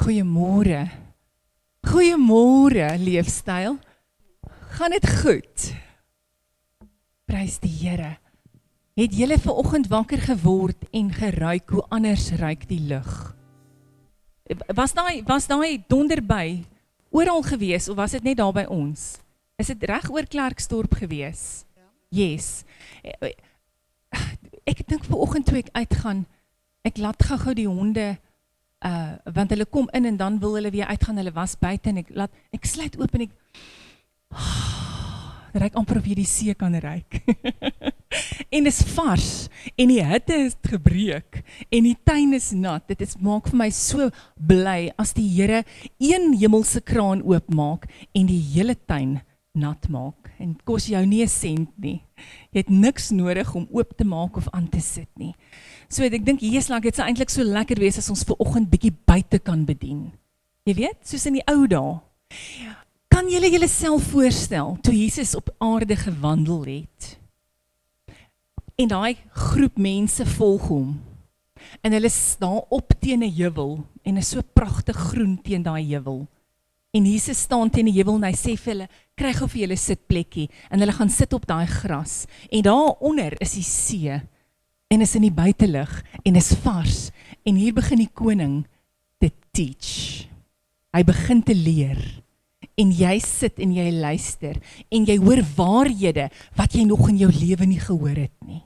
Goeiemôre. Goeiemôre, leefstyl. Gaan dit goed? Prys die Here. Het julle vanoggend wakker geword en geruik hoe anders ruik die lug? Was daai donder by oral gewees of was dit net daar by ons? Is dit reg oor Klerksdorp gewees? Yes. Ek dink vanoggend toe ek uitgaan, ek laat gou die honde, want hulle kom in en dan wil hulle weer uitgaan, hulle was buite en ek sluit oop en ek ruik amper of jy die see kan ruik. En is vars, en die hitte is gebreek, en die tuin is nat. Dit maak vir my so bly as die Here een hemelse kraan oopmaak en die hele tuin nat maak. En dit kos jou nie 'n sent nie. Jy het niks nodig om oop te maak of aan te sit nie. So ek dink dit sou eintlik so lekker wees as ons vanoggend bietjie buite kan bedien. Jy weet, soos in die ou dae. Kan julle julleself voorstel toe Jesus op aarde gewandel het? En daai groep mense volg hom. En hulle staan op teen 'n heuwel en is so pragtig groen teen daai heuwel. En Jesus staan teen die heuwel en hy sê vir hulle, kry gou vir julle sitplekkie. En hulle gaan sit op daai gras. En daaronder is die see. En is in die buitelug en is vars. En hier begin die koning te teach. Hy begin te leer. En jy sit en jy luister. En jy hoor waarhede wat jy nog in jou lewe nie gehoor het nie.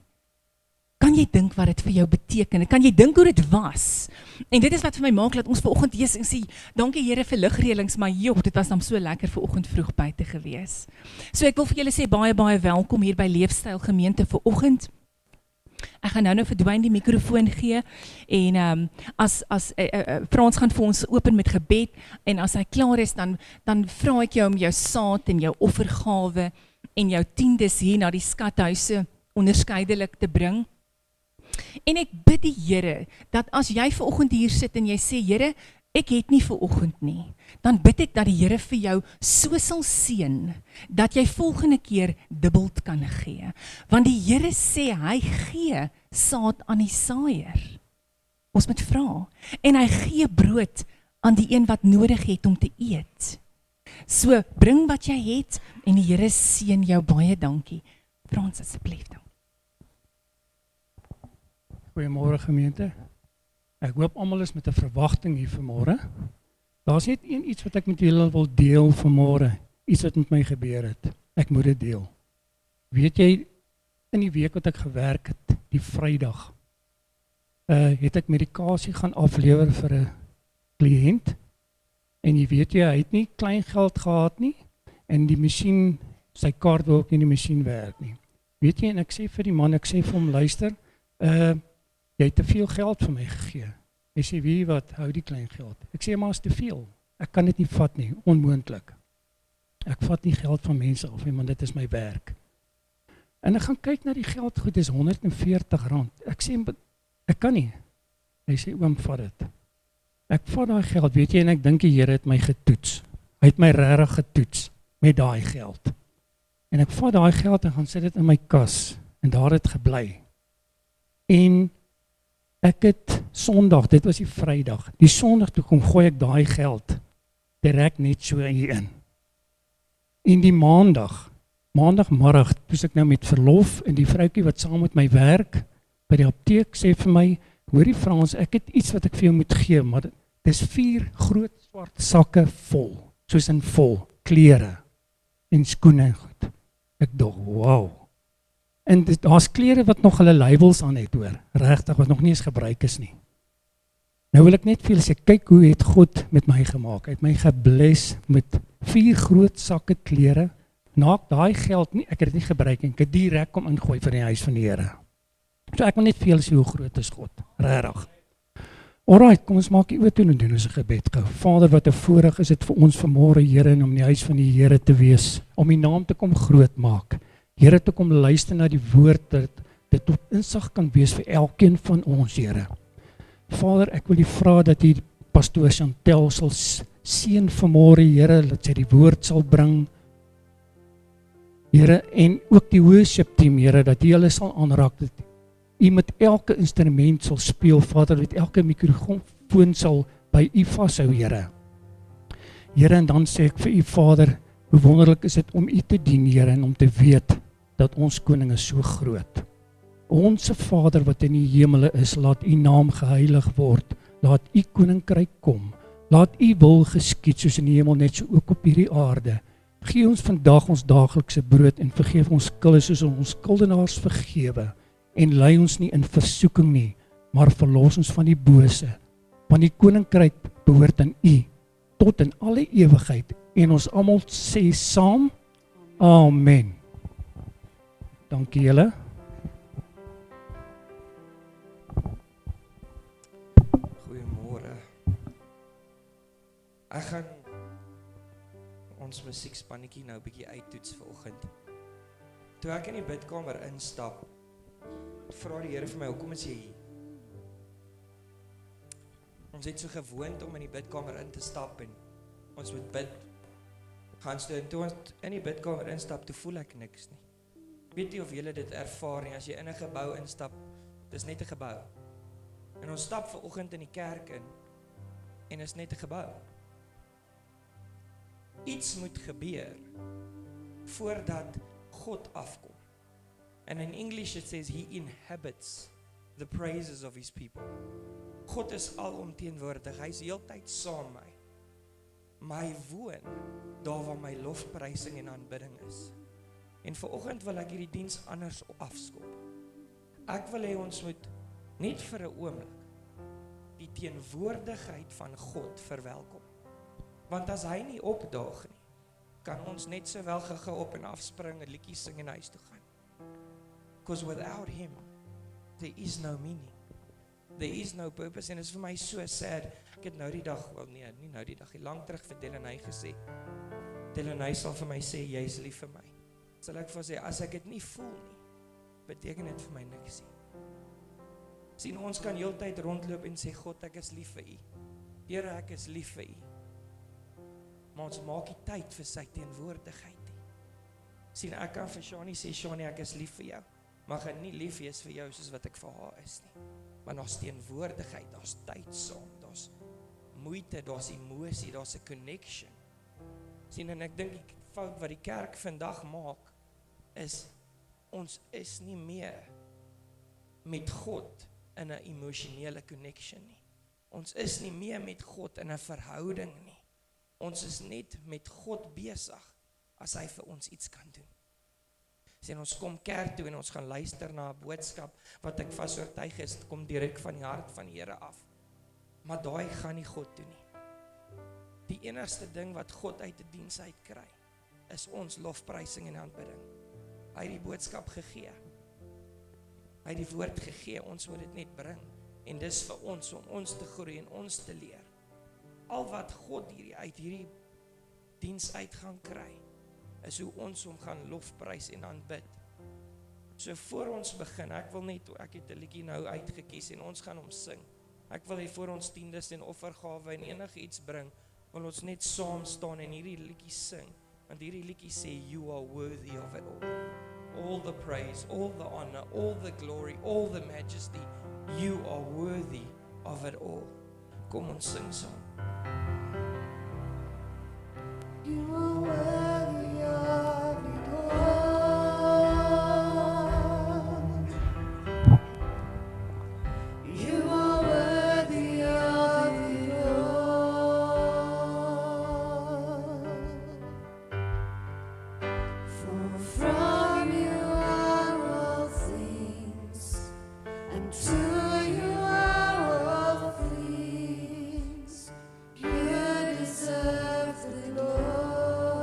Kan jy dink wat dit vir jou beteken? Kan jy dink hoe dit was? En dit is wat vir my maak, dat ons vanoggend lees en sê, dankie Here vir ligreëlings, maar joh, dit was dan so lekker vanoggend vroeg buite gewees. So ek wil vir julle sê, baie welkom hier by Leefstyl Gemeente vanoggend. Ek gaan nou vir Dwayne die mikrofoon gee, en as Frans gaan vir ons open met gebed, en as hy klaar is, dan vra ek jou om jou saad en jou offergawe, en jou tiendes hier na die skathuise onderskeidelik te bring. En ek bid die Here, dat as jy vanoggend hier sit en jy sê, Here, ek het nie vanoggend nie, dan bid ek dat die Here vir jou so sal seën, dat jy volgende keer dubbeld kan gee. Want die Here sê, hy gee saad aan die saaier. Ons moet vra. En hy gee brood aan die een wat nodig het om te eet. So, bring wat jy het, en die Here seën jou baie dankie. Frans, asseblief dan. Goeiemôre gemeente. Ek hoop almal is met 'n verwagting hier vanmôre. Daar's net iets wat ek met julle wil deel vanmôre. Iets wat met my gebeur het. Ek moet dit deel. Weet jy, in die week wat ek gewerk het, die Vrydag, het ek medikasie gaan aflewer vir 'n kliënt. En jy weet jy, hy het nie klein geld gehad nie. En die masjien, sy kaart wil ook nie die masjien werk nie. Weet jy, en ek sê vir die man, ek sê vir hom, luister, jy het te veel geld vir my gegee. Hy sê, wie wat, hou die klein geld. Ek sê, maar is te veel. Ek kan dit nie vat nie, onmoontlik. Ek vat nie geld van mense af, want dit is my werk. En ek gaan kyk na die geld, goed, is R140. Ek sê, ek kan nie. Hy sê, oom, vat dit. Ek vat daai geld, weet jy, en ek dink die Here het my getoets. Hy het my regtig getoets met daai geld. En ek vat daai geld en gaan sit dit in my kas, en daar het gebly. En ek het Sondag, dit was die Vrydag, die Sondag toe kom gooi ek daai geld direk net so hier in. En die maandagmiddag, toe ek nou met verlof, en die vroukie wat saam met my werk, by die apteek sê vir my, hoorie Frans, ek het iets wat ek vir jou moet gee, maar dit is 4 groot swart sakke vol, soos in vol, klere en skoene en goed. Ek dog, wow. En daar's klere wat nog hulle labels aan het hoor, regtig, wat nog nie eens gebruik is nie. Nou wil ek net vir julle sê, kyk hoe het God met my gemaak. Hy het my gebless met 4 groot sakke klere, naak daai geld nie, ek het dit nie gebruik en ek het direk kom ingooi vir die huis van die Here. So ek wil net vir julle sê hoe groot is God, regtig. Alright, kom ons maak die oë toe en doen ons 'n gebed gou. Vader, wat 'n voorreg is dit vir ons vanmôre, Here, om in die huis van die Here te wees, om U naam te kom groot maak. Here, te kom luister na die woord, dat dit tot insig kan wees vir elkeen van ons, Here. Vader, ek wil U vra dat U pastoor Chantel sal seën vanmôre, Here, dat sy die woord sal bring. Here, en ook die worship team, Here, dat U hulle sal aanraak, dat U met elke instrument sal speel, Vader, dat elke mikrofoon sal by U vashou, Here. Here, en dan sê ek vir U Vader, hoe wonderlik is dit om U te dien, Here, en om te weet dat ons koning is so groot. Onse Vader wat in die hemele is, laat U naam geheilig word, laat U koninkryk kom, laat U wil geskied soos in die hemel net so ook op hierdie aarde. Gee ons vandag ons daaglikse brood en vergeef ons skulde soos ons skuldenaars vergewe en lei ons nie in versoeking nie, maar verlos ons van die bose, want die koninkryk behoort aan U tot in alle ewigheid en ons almal sê saam, Amen. Dankie julle. Goeiemôre. Ek gaan ons musiekspanetjie nou 'n bietjie uittoets vanoggend. Toe ek in die bidkamer instap, vra die Here vir my, hoekom is jy hier? Ons het so gewoond om in die bidkamer in te stap en ons moet bid. Gaan so, toe ons in die bidkamer instap, toe voel ek niks nie. Weet jy of julle dit ervaar nie, as jy in 'n gebou instap, dis net 'n gebou. En ons stap vanoggend in die kerk in, en is net 'n gebou. Iets moet gebeur, voordat God afkom. And in English it says, He inhabits the praises of His people. God is alomteenwoordig, Hy is heeltyd saam met my. Maar Hy woon, daar waar my lofprysing en aanbidding is. En vanoggend wil ek hierdie diens anders afskop. Ek wil hê ons moet net vir 'n oomblik die teenwoordigheid van God verwelkom. Want as Hy nie opdaag nie, kan ons net sowel gou op en afspring, 'n liedjie sing en huis toe gaan. Because without Him, there is no meaning. There is no purpose. En dit is vir my so sad. Ek het nou die dag, wel nee, nie nou die dag, lang terug vir Delaney gesê. Delaney sal vir my sê, jy is lief vir my. Sal ek vir sê, as ek dit nie voel nie, beteken dit vir my niks nie. Sien, ons kan heeltyd rondloop en sê, God, ek is lief vir U. Here, ek is lief vir U. Maar ons maak nie tyd vir sy teenwoordigheid nie. Sien, ek kan vir Shani sê, Shani, ek is lief vir jou. Maar gaan nie lief wees vir jou soos wat ek vir haar is nie. Maar daar's teenwoordigheid, daar's tyd saam, daar's moeite, daar's emosie, daar's 'n connection. Sien, en ek dink die fout wat die kerk vandag maak, is, ons is nie meer met God in 'n emosionele connection nie. Ons is nie meer met God in 'n verhouding nie. Ons is net met God besig, as Hy vir ons iets kan doen. Sien, ons kom kerk toe en ons gaan luister na 'n boodskap, wat ek vas oortuig is, kom direk van die hart van die Here af. Maar daai gaan nie God doen nie. Die enigste ding wat God uit 'n diens uit kry, is ons lofprysing en aanbidding. Hy het die boodskap gegee. Hy het die woord gegee, ons moet dit net bring. En dis vir ons, om ons te groei en ons te leer. Al wat God uit hierdie diens uit gaan kry, is hoe ons hom gaan lofprys en aanbid. So voor ons begin, ek het 'n liedjie nou uitgekies en ons gaan hom sing. Ek wil hê voor ons tiendes en offergawe en enige iets bring, wil ons net saam staan en hierdie liedjie sing. Want hierdie liedjie sê, you are worthy of it all. All the praise, all the honor, all the glory, all the majesty. You are worthy of it all. Kom ons sing saam. You are worthy of it all. You are worthy of it all. For from you are all things, and to you are all things. You deserve the glory.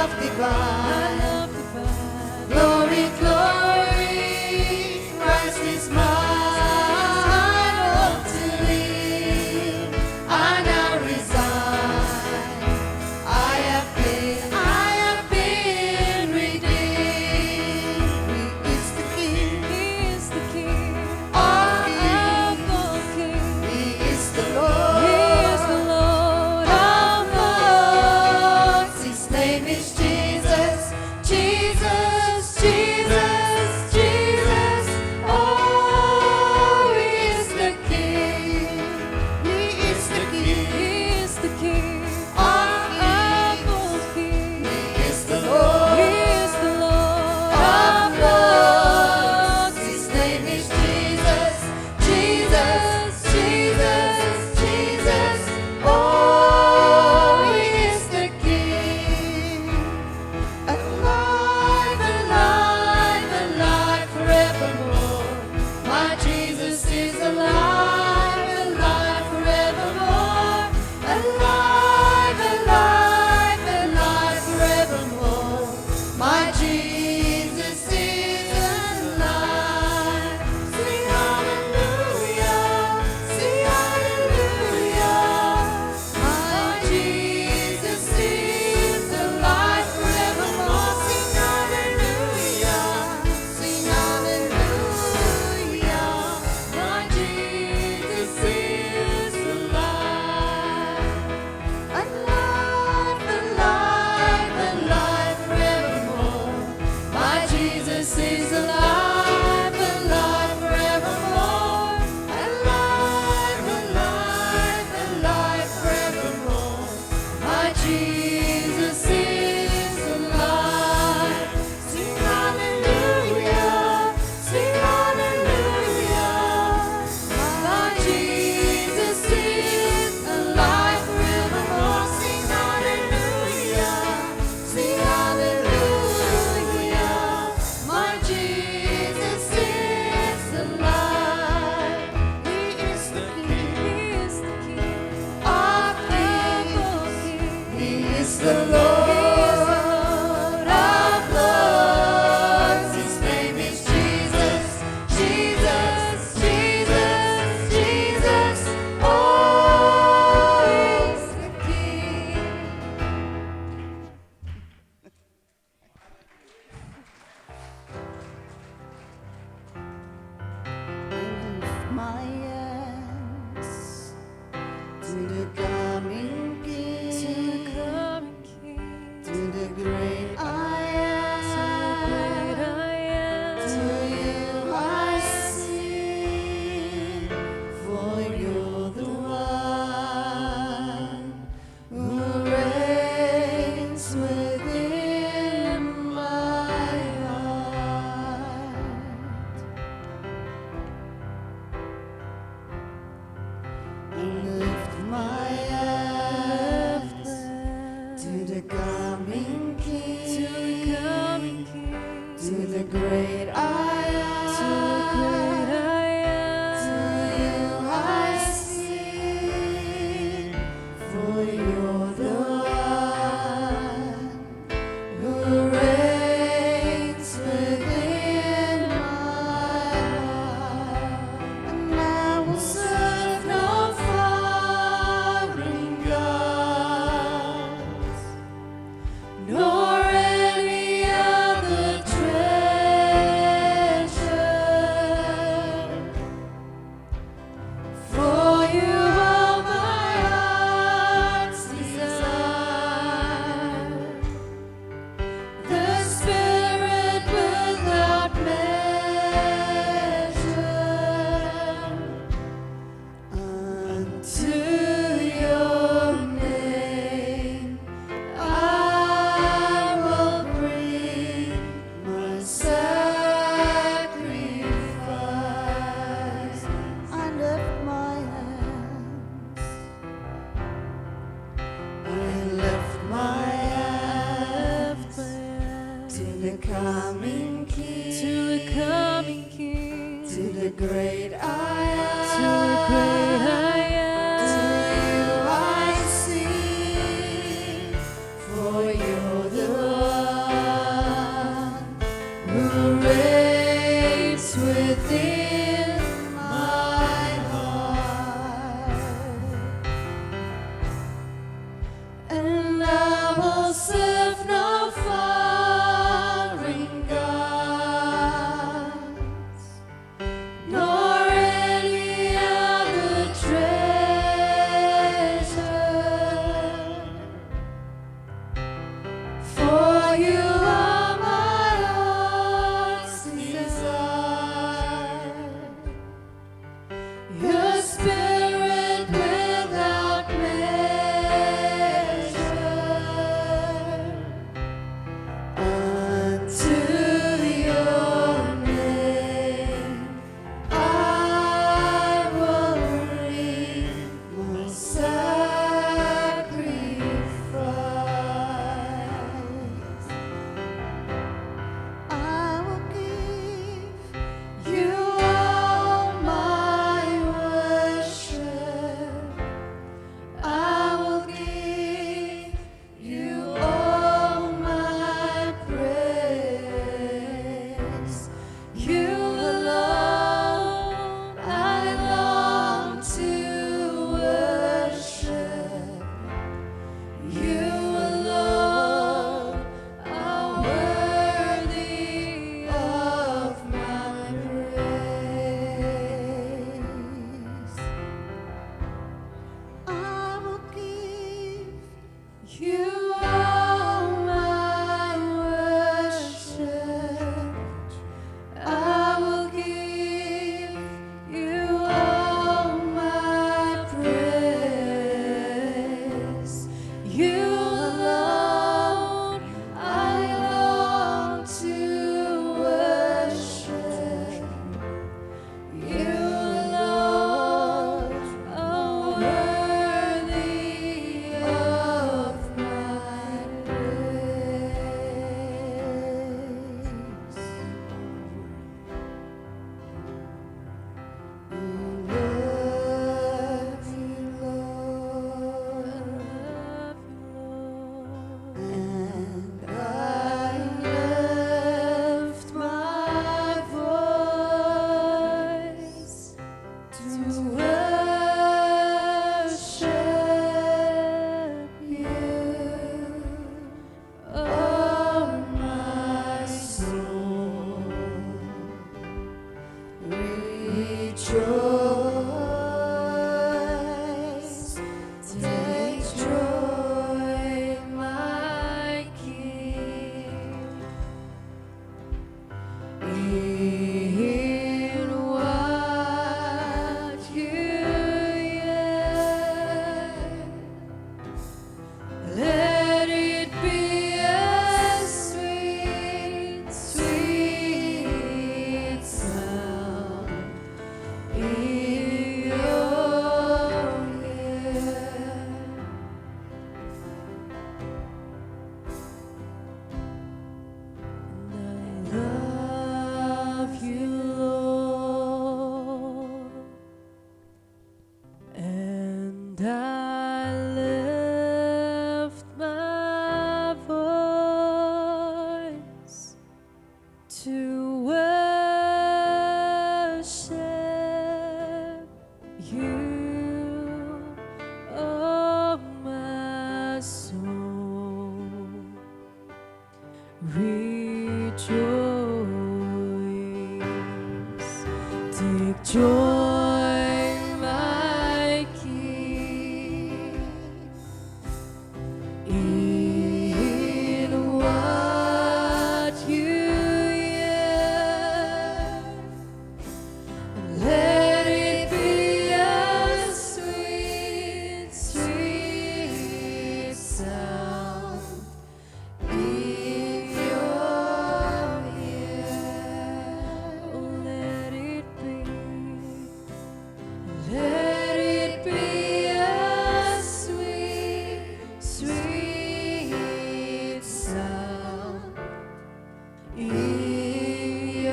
love divine. Glory, glory, Christ is mine. Hope to live, I now resign. I have been redeemed. He is the King. He is the King Of of all kings. He is the He Lord. is the Lord of Lords. His name is Jesus, Jesus, Jesus, Jesus. Oh, He is the King. He is the King. He is the King Of of all kings. He is the Lord. He is the Lord Of of Lords. lords. His name is Jesus, Jesus, Jesus, Jesus. Oh, He is the King. Alive, alive, alive forevermore. My Jesus is alive, alive forevermore. Alive, alive, alive forevermore. My Jesus is alive. Sing hallelujah, sing hallelujah. My Jesus is alive forevermore. Sing hallelujah, sing hallelujah. My Jesus is alive. Alive, alive, alive forevermore. My Jesus is alive, alive forevermore. Alive, alive, alive forevermore. My Jesus is alive. Sing hallelujah, sing hallelujah. My Jesus is alive forevermore. Sing hallelujah, sing hallelujah. My Jesus is alive. He is the King He is the King of of kings. all kings. He is the Lord of lords. His name is Jesus, Jesus, Jesus, Jesus. Oh, He's the King. I lift my hands to the coming King, To the coming King. to the great I To the great am. I am. To you I sing, for you're the one who reigns within my heart. I lift my hands to the coming King, To the coming King. to the great I am. To the great I To am. you I sing, for you're the one who reigns within my heart. And I will serve no foreign gods, nor any other treasure. For you are my heart's desire, the Spirit without measure. Unto your name I will bring my sacrifice. I lift my hands. I lift my hands to the coming King, To the coming King. to the great I am. To the great I To am. you I sing, for you're the and I lift my voice to worship you, oh my soul. Rejoice, take joy, my King, in what you hear. Let it be a sweet, sweet sound in your ear. Let it be a sweet, sweet sound in your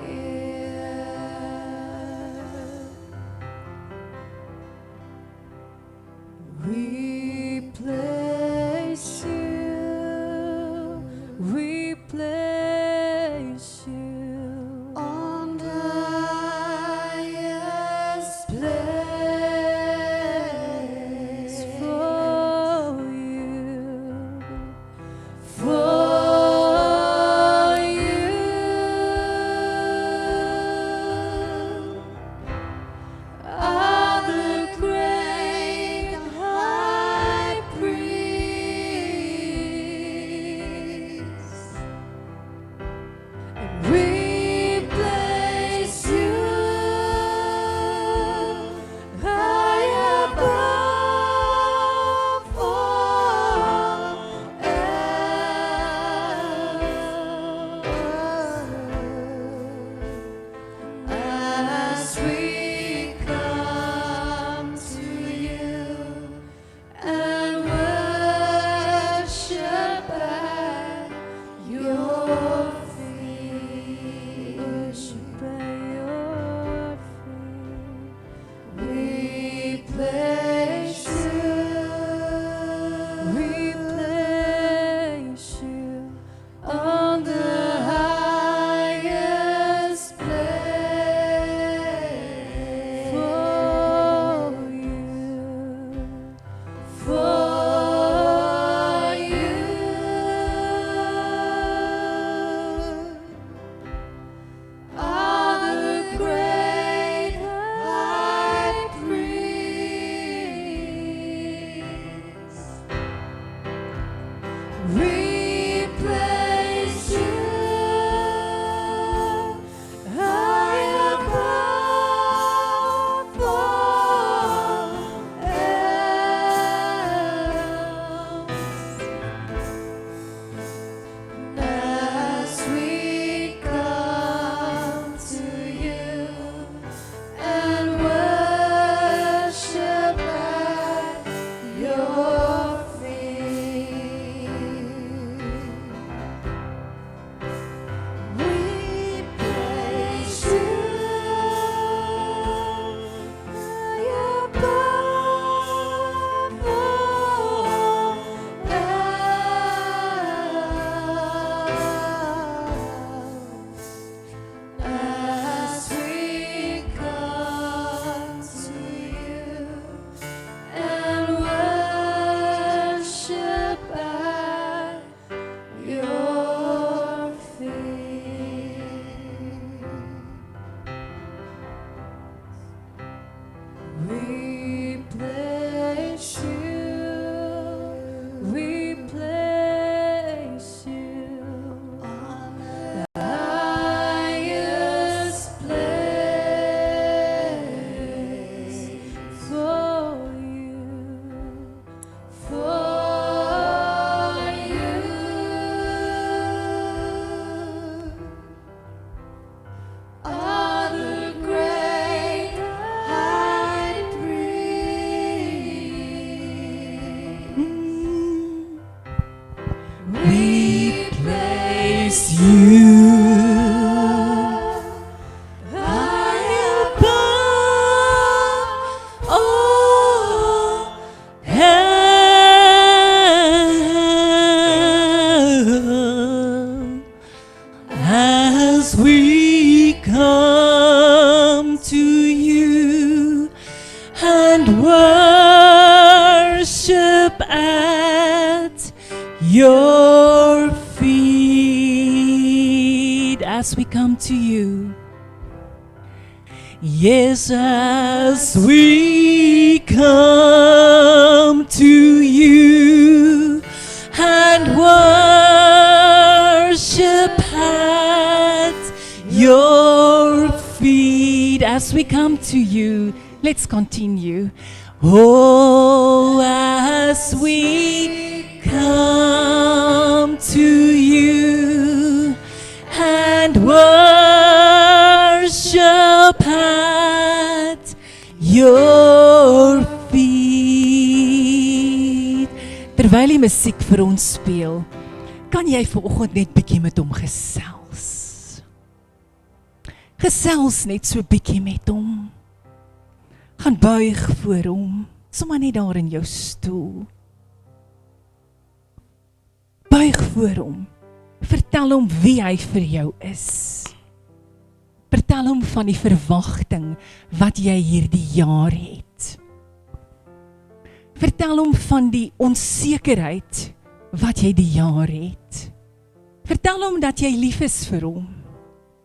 ear. We place you on the highest place for you. Are the great high priest, and we place you high above all else. As we come to you and worship at your feet. Worship at your feet. We place you on the highest place for you. Are the great high priest. We place you high above all else. As we come to you and worship at your feet, we place you high above all else. As we come to you and worship at your feet, we place you on the highest place for you. Are the great high priest. We place you high above your feet as we come to you. Yes, as we come to you and worship at your feet. As we come to you, let's continue. Oh, as we come to you and worship at your feet. Terwyl die musiek vir ons speel, kan jy vanoggend net bietjie met hom gesels. Gesels net so bietjie met hom. Gaan buig voor hom, sommer net daar in jou stoel. Buig voor hom. Vertel hom wie hy vir jou is. Vertel hom van die verwagting wat jy hierdie jaar het. Vertel hom van die onsekerheid wat jy die jaar het. Vertel hom dat jy lief is vir hom.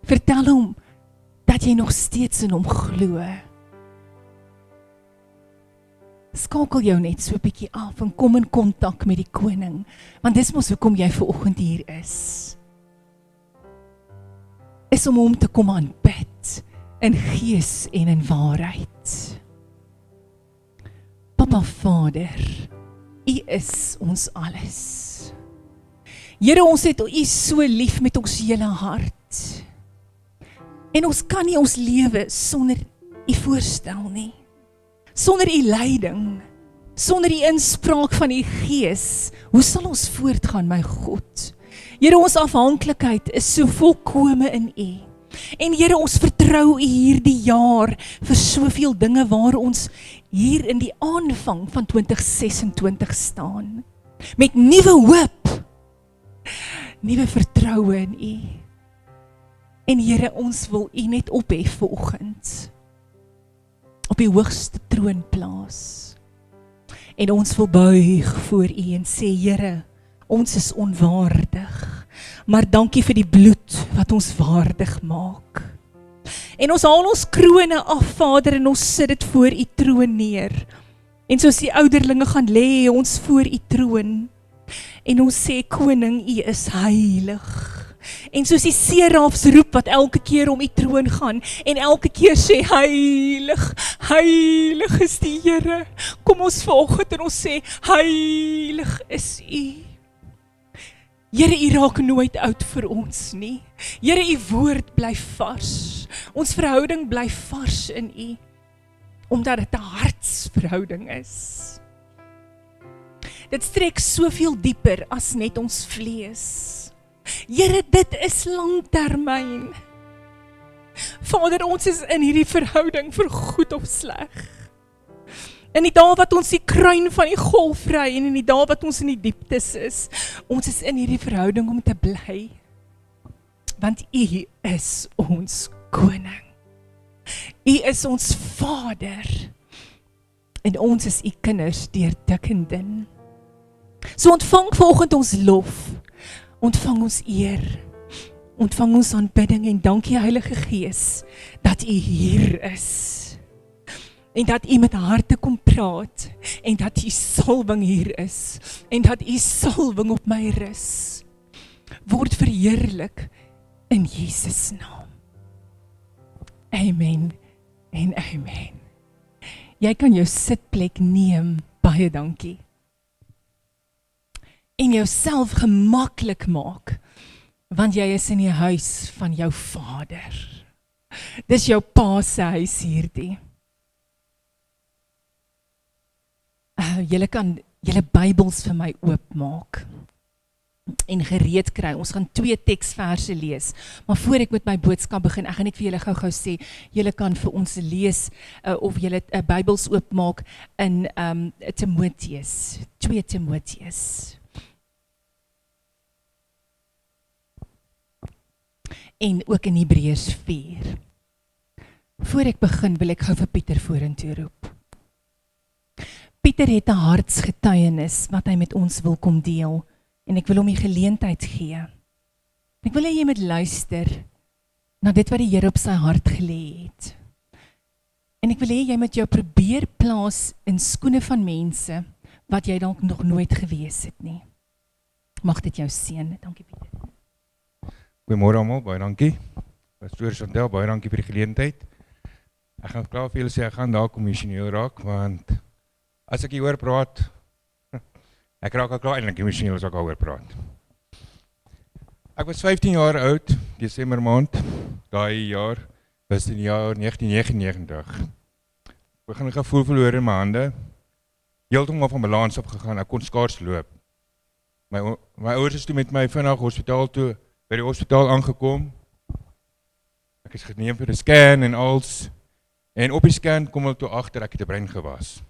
Vertel hom dat jy nog steeds in hom glo. Skakel jou net so 'n bietjie af en kom in kontak met die koning, want dis mos hoekom jy vanoggend hier is. Is om hom te kom aanbid in gees en in waarheid. Papa Vader, U is ons alles. Here, ons het U so lief met ons hele hart. En ons kan nie ons lewe sonder U voorstel nie. Sonder U leiding, sonder die inspraak van U Gees, hoe sal ons voortgaan, my God? Here, ons afhanklikheid is so volkome in U. En Here, ons vertrou U hierdie jaar vir soveel dinge waar ons hier in die aanvang van 2026 staan. Met nuwe hoop, nuwe vertroue in U. En Here, ons wil U net ophef vanoggend. Op die hoogste troon plaas. En ons wil buig voor U en sê, Here, ons is onwaardig, maar dankie vir die bloed wat ons waardig maak. En ons haal ons krone af, Vader, en ons sit dit voor U troon neer. En soos die ouderlinge gaan lê ons voor U troon. En ons sê, Koning, U is heilig. En soos die serafs roep wat elke keer om U troon gaan en elke keer sê, heilig, heilig is die Here. Kom ons vanoggend en ons sê, heilig is U. Here, U raak nooit oud vir ons nie. Here, U woord bly vars. Ons verhouding bly vars in U, omdat dit 'n hartsverhouding is. Dit strek soveel dieper as net ons vlees. Here, dit is langtermyn. Vader, ons is in hierdie verhouding vir goed of sleg. In die dae wat ons die kruin van die golf ry en in die dae wat ons in die dieptes is, ons is in hierdie verhouding om te bly. Want U is ons koning. U is ons Vader. En ons is U kinders deur dik en dun. So ontvang vanoggend ons lof. Ontvang ons eer, ontvang ons aanbidding en dankie Heilige Gees dat U hier is en dat U met harte kom praat en dat U salwing hier is en dat U salwing op my rus. Word verheerlik in Jesus naam. Amen en amen. Jy kan jou sitplek neem, baie dankie. En jouself gemaklik maak, want jy is in die huis van jou Vader. Dis jou pa se huis hierdie. Julle kan julle Bybels vir my oopmaak en gereed kry. Ons gaan 2 teksverse lees, maar voor ek met my boodskap begin, ek gaan net vir julle gou-gou sê, julle kan vir ons lees, of julle Bybels oopmaak in Timoteus, 2 Timoteus. En ook in Hebreërs 4. Voor ek begin, wil ek gou vir Pieter vorentoe roep. Pieter het 'n hartsgetuienis wat hy met ons wil kom deel En ek wil hom die geleentheid gee. Ek wil hê jy moet luister na dit wat die Here op sy hart gelê het. En ek wil hê jy moet jou probeer plaas in skoene van mense wat jy dalk nog nooit gewees het nie. Mag dit jou seën. Dankie Pieter. Goeiemôre almal, baie dankie. Pastoor Chantel, baie dankie vir die geleentheid. Ek gaan klaar vir julle sê, ek gaan daar kommissioneel raak, want as ek hier hoor praat, ek raak al klaar eintlik emosioneel as ek al hoor praat. Ek was 15 jaar oud, Desember maand, daai jaar, was in die jaar 1999. Ek begin 'n gevoel verloor in my hande, heeltemal van balans afgegaan, ek kon skaars loop. My ouers is toe met my vinnig hospitaal toe, by die hospitaal aangekom. Ek is geneem vir 'n scan en als, en op die scan kom hulle toe agter ek het 'n breingewas.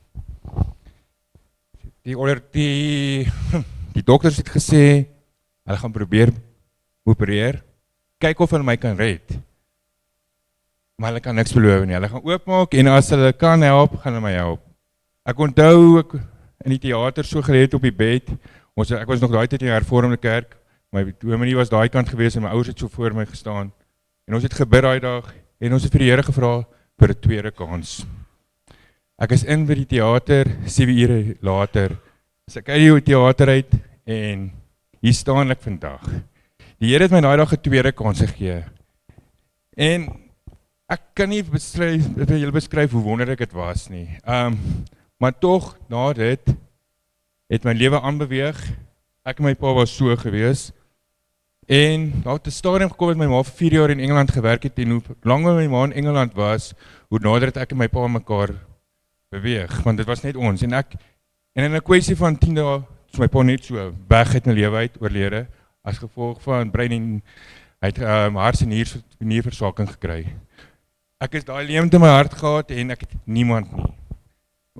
Die dokters het gesê, hulle gaan probeer opereer, kyk of hulle my kan red. Maar hulle kan niks beloof nie, hulle gaan oopmaak en as hulle kan help, gaan hulle my help. Ek onthou ek in die teater so gelê het op die bed, ek was nog daai tyd in die hervormde kerk, my dominee was daai kant gewees en my ouers het so voor my gestaan. En ons het gebid daai dag en ons het vir die Here gevra vir 'n tweede kans. Ek is in by die teater, 7 ure later, is ek uit die teater uit en hier staan ek vandag. Die Here het my daai dag 'n tweede kans gegee. En ek kan nie beskryf hoe wonderlik dit was nie. Maar tog, na dit, het my lewe aanbeweeg. Ek en my pa was so gewees. En daar het 'n stadium gekom dat my ma vir 4 jaar in Engeland gewerk het en hoe langer my ma in Engeland was, hoe nader het ek en my pa mekaar beweeg, want dit was net ons. En in 'n kwessie van 10 dae, is my pa net so weg uit my lewe uit, oorlede, as gevolg van brein en hy het hart- en nierversaking gekry. Ek het daai leemte in my hart gehad en ek het niemand nie.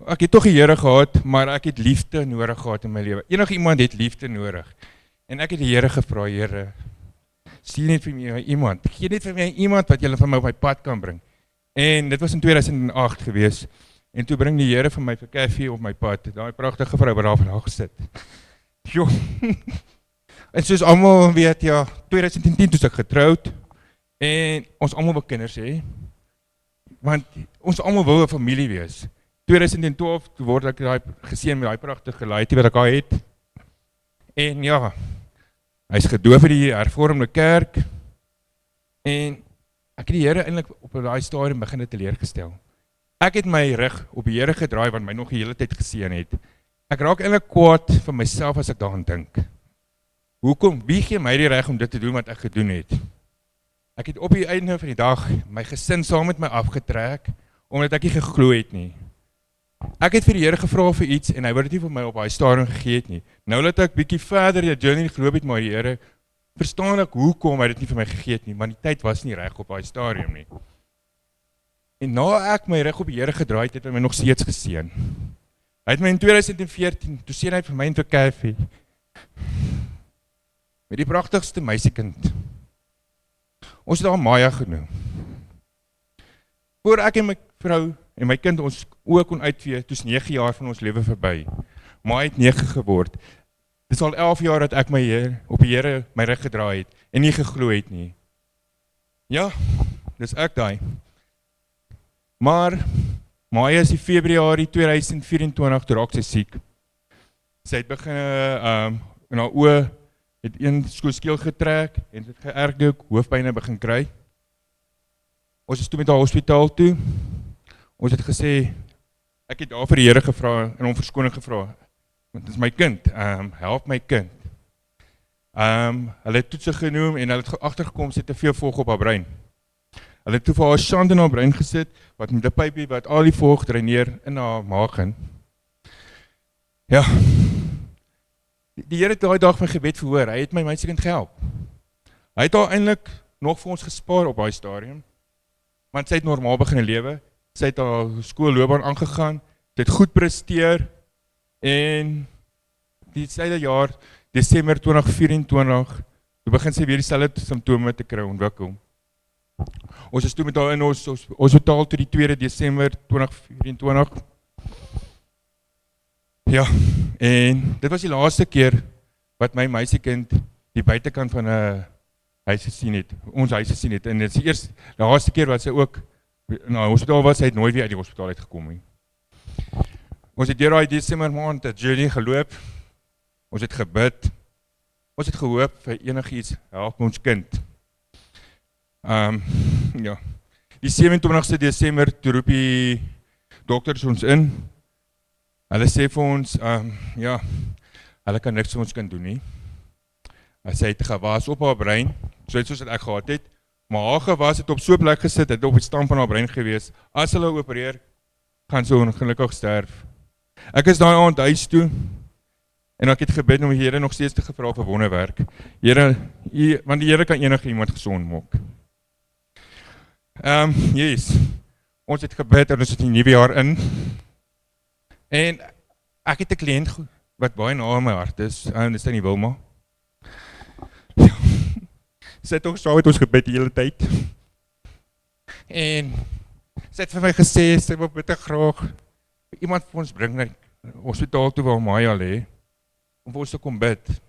Ek het tog die Here gehad, maar ek het liefde nodig gehad in my lewe. Enige iemand het liefde nodig. En ek het die Here gevra, Here, stuur net vir my iemand. Gee net vir my iemand wat julle van my op my pad kan bring. En dit was in 2008 gewees. En toe bring die Here vir my vir koffie op my pad. Daai pragtige vrou wat daar vandag gesit. Jo. En soos almal weet, ja, 2010 toe ek getroud en ons almal wil kinders hê. Want ons almal wil 'n familie wees. 2012 toe word ek geseën met daai pragtige laaitjie wat ek al het. En ja, hy's gedoof in die hervormde kerk. En ek het die Here eintlik op daai stadium begin teleurgestel. Ek het my rug op die Here gedraai wat my nog die hele tyd geseën het. Ek raak eintlik kwaad vir myself as ek daaraan dink. Hoekom? Wie gee my die reg om dit te doen wat ek gedoen het? Ek het op die einde van die dag my gesin saam met my afgetrek, omdat ek nie geglo het nie. Ek het vir die Here gevra vir iets en hy wou dit nie vir my op daai stadium gegee het nie. Nou dat ek bietjie verder die journey geglo het met die Here, verstaan ek hoekom hy dit nie vir my gegee het nie, want die tyd was nie reg op daai stadium nie. En na ek my rug op die Here gedraai het, het hy my nog steeds geseën. Hy het my in 2014, toe seën hy vir my en vir Kathy, met die pragtigste meisiekind. Ons het haar Maya genoem. Voor ek en my vrou en my kind ons ook kon uitvee, toes 9 jaar van ons lewe verby. Maya het 9 geword. Dit is al 11 jaar dat ek op die Here my rug gedraai het en nie geglo het nie. Ja, dis ek daai. Maar Maya is in Februarie 2024 toe raak sy siek. Sy het begin in haar oë het een skouskeel getrek en het geërgde hoofpyne begin kry. Ons is toe met haar hospitaal toe. Ons het gesê, ek het daar vir die Here gevra en hom verskoning gevra. Want dit is my kind, help my kind. Hulle het toetse genoem en hulle het agtergekom sy het te veel vocht op haar brein. Hulle het toe vir haar sand in haar brein gesit, wat met 'n pypie wat al die vocht dreineer in haar maag in. Ja, die Here het daai dag my gebed verhoor, hy het my meisiekind gehelp. Hy het haar eintlik nog vir ons gespaar op daai stadium, want sy het normaal begin lewe, sy het haar skoolloopbaan aangegaan, sy het goed presteer, en dieselfde jaar, Desember 2024, toe begin sy weer dieselfde simptome te kry ontwikkel. Ons is toe met haar in ons hospitaal toe die 2 Desember 2024. Ja, en dit was die laaste keer wat my meisiekind die buitekant van 'n huis gesien het, ons huis gesien het, en dit is die laaste keer wat sy ook na die hospitaal was, sy het nooit weer uit die hospitaal uitgekom nie. Ons het deur daai Desember maand 'n journey geloop, ons het gebid, ons het gehoop vir enigiets, help ons kind. Ja, die 27ste Desember, toe roep die dokters ons in, hulle sê vir ons, ja, hulle kan niks vir ons kind doen nie. Sy het gewas op haar brein, soos wat ek gehad het, maar haar gewas het op so 'n plek gesit, het op die stam van haar brein gewees. As hulle opereer, gaan sy ongelukkig sterf. Ek is daai aand huis toe, en ek het gebid om die Here nog steeds te gevra vir wonderwerk. Here, want die Here kan enige iemand gesond maak. Yes, ons het gebid en ons het die nuwe jaar in, en ek het 'n kliënt wat baie na in my hart is, en dit is nie Wilma. Ja, sy het ook saam met ons gebid die hele tyd, en sy het vir my gesê, sy wil bitter graag iemand vir ons bring na die hospitaal toe waar Maya lê, om vir ons te kom bid.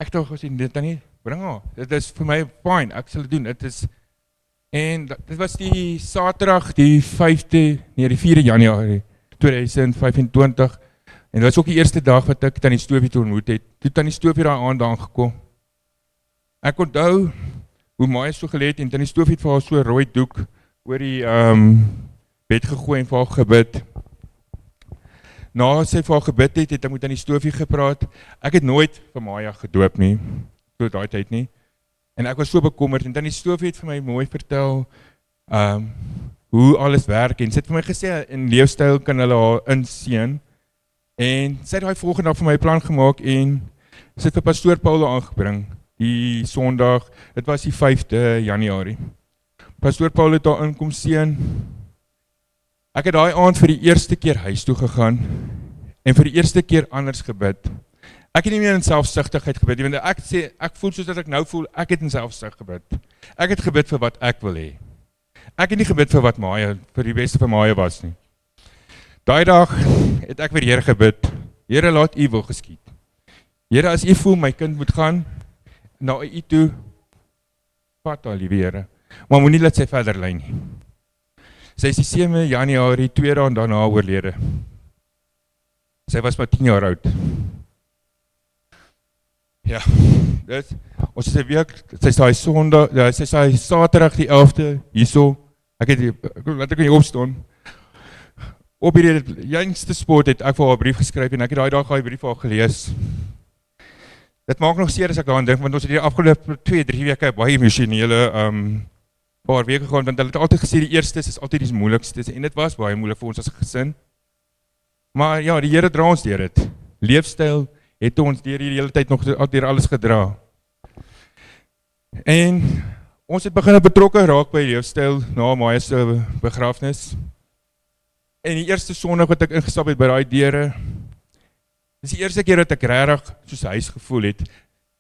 Ek dink as jy dit dan nie bring haar, dit is vir my fine, ek sal dit doen, en dit was die Saterdag, die 4 Januarie 2025, en dit was ook die eerste dag wat ek Tannie Stoofie toe ontmoet het. Toe Tannie Stoofie daai aand aangekom. Ek onthou hoe Maya so gelê het, en Tannie Stoofie het vir haar so 'n rooi doek oor die bed gegooi en vir haar gebid. Na sy vir haar gebid het, het ek met Tannie Stoofie gepraat. Ek het nooit vir Maya gedoop nie, tot daai tyd nie. En ek was so bekommerd, en Tannie Stoofie het vir my mooi vertel hoe alles werk, en sy het vir my gesê, in leefstyl kan hulle haar inseën, en sy het daai volgende dag vir my 'n plan gemaak, en sy het vir Pastoor Paul aangebring, die Sondag, dit was die 5de Januarie. Pastoor Paul het daar inkom seën. Ek het daai aand vir die eerste keer huis toe gegaan, en vir die eerste keer anders gebid. Ek het nie meer in selfsugtigheid gebid, want ek voel soos dat ek nou voel, ek het in selfsug gebid. Ek het gebid vir wat ek wil hê. Ek het nie gebid vir wat Maya, vir die beste van Maya was nie. Daai dag het ek vir die Here gebid, Here, laat U wil geskied. Here, as U voel my kind moet gaan, na U toe, vat haar, liewe Here, maar moenie laat sy verder lei nie. Sy is die 7 Januarie, 2 dae daarna oorlede. Sy was maar 10 jaar oud. Ja, ons is 'n week, sy is daai Sondag, sy is daai Saterdag die 11de, hierso, laat ek nie opstaan. Op hierdie jongste sport het ek vir haar 'n brief geskryf, en ek het daai dag daai brief vir haar gelees. Dit maak nog seer as ek daaraan dink, want ons het die afgelope 2-3 weke baie emosionele paar weke gehad, want hulle het altyd gesê die eerste is altyd die moeilikste, en dit was baie moeilik vir ons as 'n gesin. Maar ja, die Here dra ons deur dit. Leefstyl het ons deur hierdie hele tyd nog deur alles gedra. En ons het begin betrokke raak by leefstyl na Maya se begrafnis. En die eerste Sondag wat ek ingestap het by daai deure, dis die eerste keer dat ek regtig soos huis gevoel het.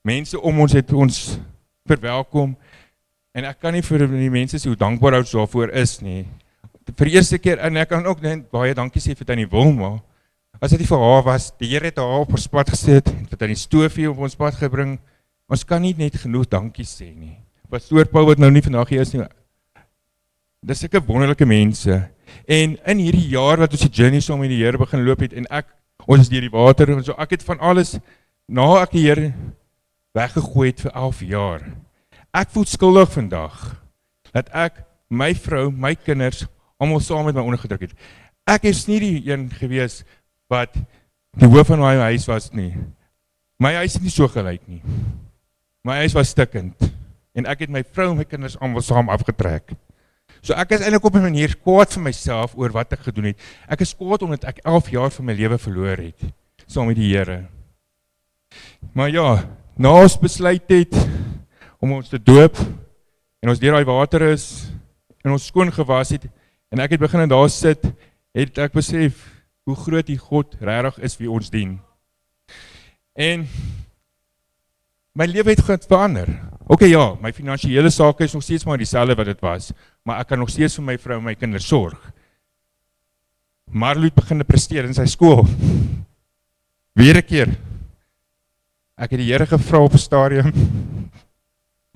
Mense om ons het ons verwelkom, en ek kan nie vir die mense sê hoe dankbaar ons daarvoor is nie. Vir die eerste keer, en ek kan ook net baie dankie sê vir Tannie Wilma. As dit nie vir haar was, die Here het haar op ons pad gesit, en vir Tannie Stoofie op ons pad gebring, ons kan nie net genoeg dankie sê nie. Pastoor Paul wat nou nie vandag hier is nie, dis sulke wonderlike mense. En in hierdie jaar wat ons die journey saam met die Here begin loop het, en ons is deur die water, en so ek het van alles, na ek die Here weggegooi het vir 11 jaar. Ek voel skuldig vandag, dat ek, my vrou, my kinders, almal saam met my ondergedruk het. Ek is nie die een gewees, wat die hoof van my huis was nie. My huis het nie so gelyk nie. My huis was stikkend, en ek het my vrou en my kinders almal saam afgetrek. So ek is eintlik op 'n manier kwaad vir myself oor wat ek gedoen het. Ek is kwaad omdat ek 11 jaar van my lewe verloor het, saam met die Here. Maar ja, na ons besluit het om ons te doop, en ons deur daai water is, en ons skoon gewas het, en ek het begin daar sit, het ek besef hoe groot die God regtig is wie ons dien. En my lewe het verander. Okay, ja, my finansiële sake is nog steeds maar dieselfde wat dit was, maar ek kan nog steeds vir my vrou en my kinders sorg. Marlo het begin presteer in sy skool. Weer 'n keer. Ek het die Here gevra op 'n stadium,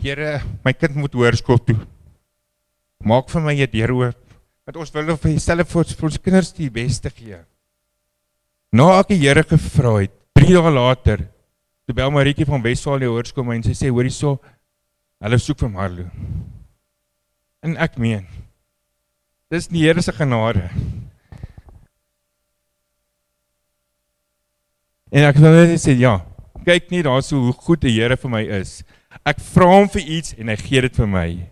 Here, my kind moet hoërskool toe. Maak vir my 'n deur oop, want ons wil vir jouself vir ons kinders die beste gee. Na ek die Here gevra het, 3 dae later, toe bel Marietjie van Wesvaal die hoërskool my en sy sê, hoor hierso, hulle soek vir Marlo. En ek meen, dis die Here se genade. En ek wil net sê, ja, kyk nie daar so hoe goed die Here vir my is. Ek vra hom vir iets en hy gee dit vir my.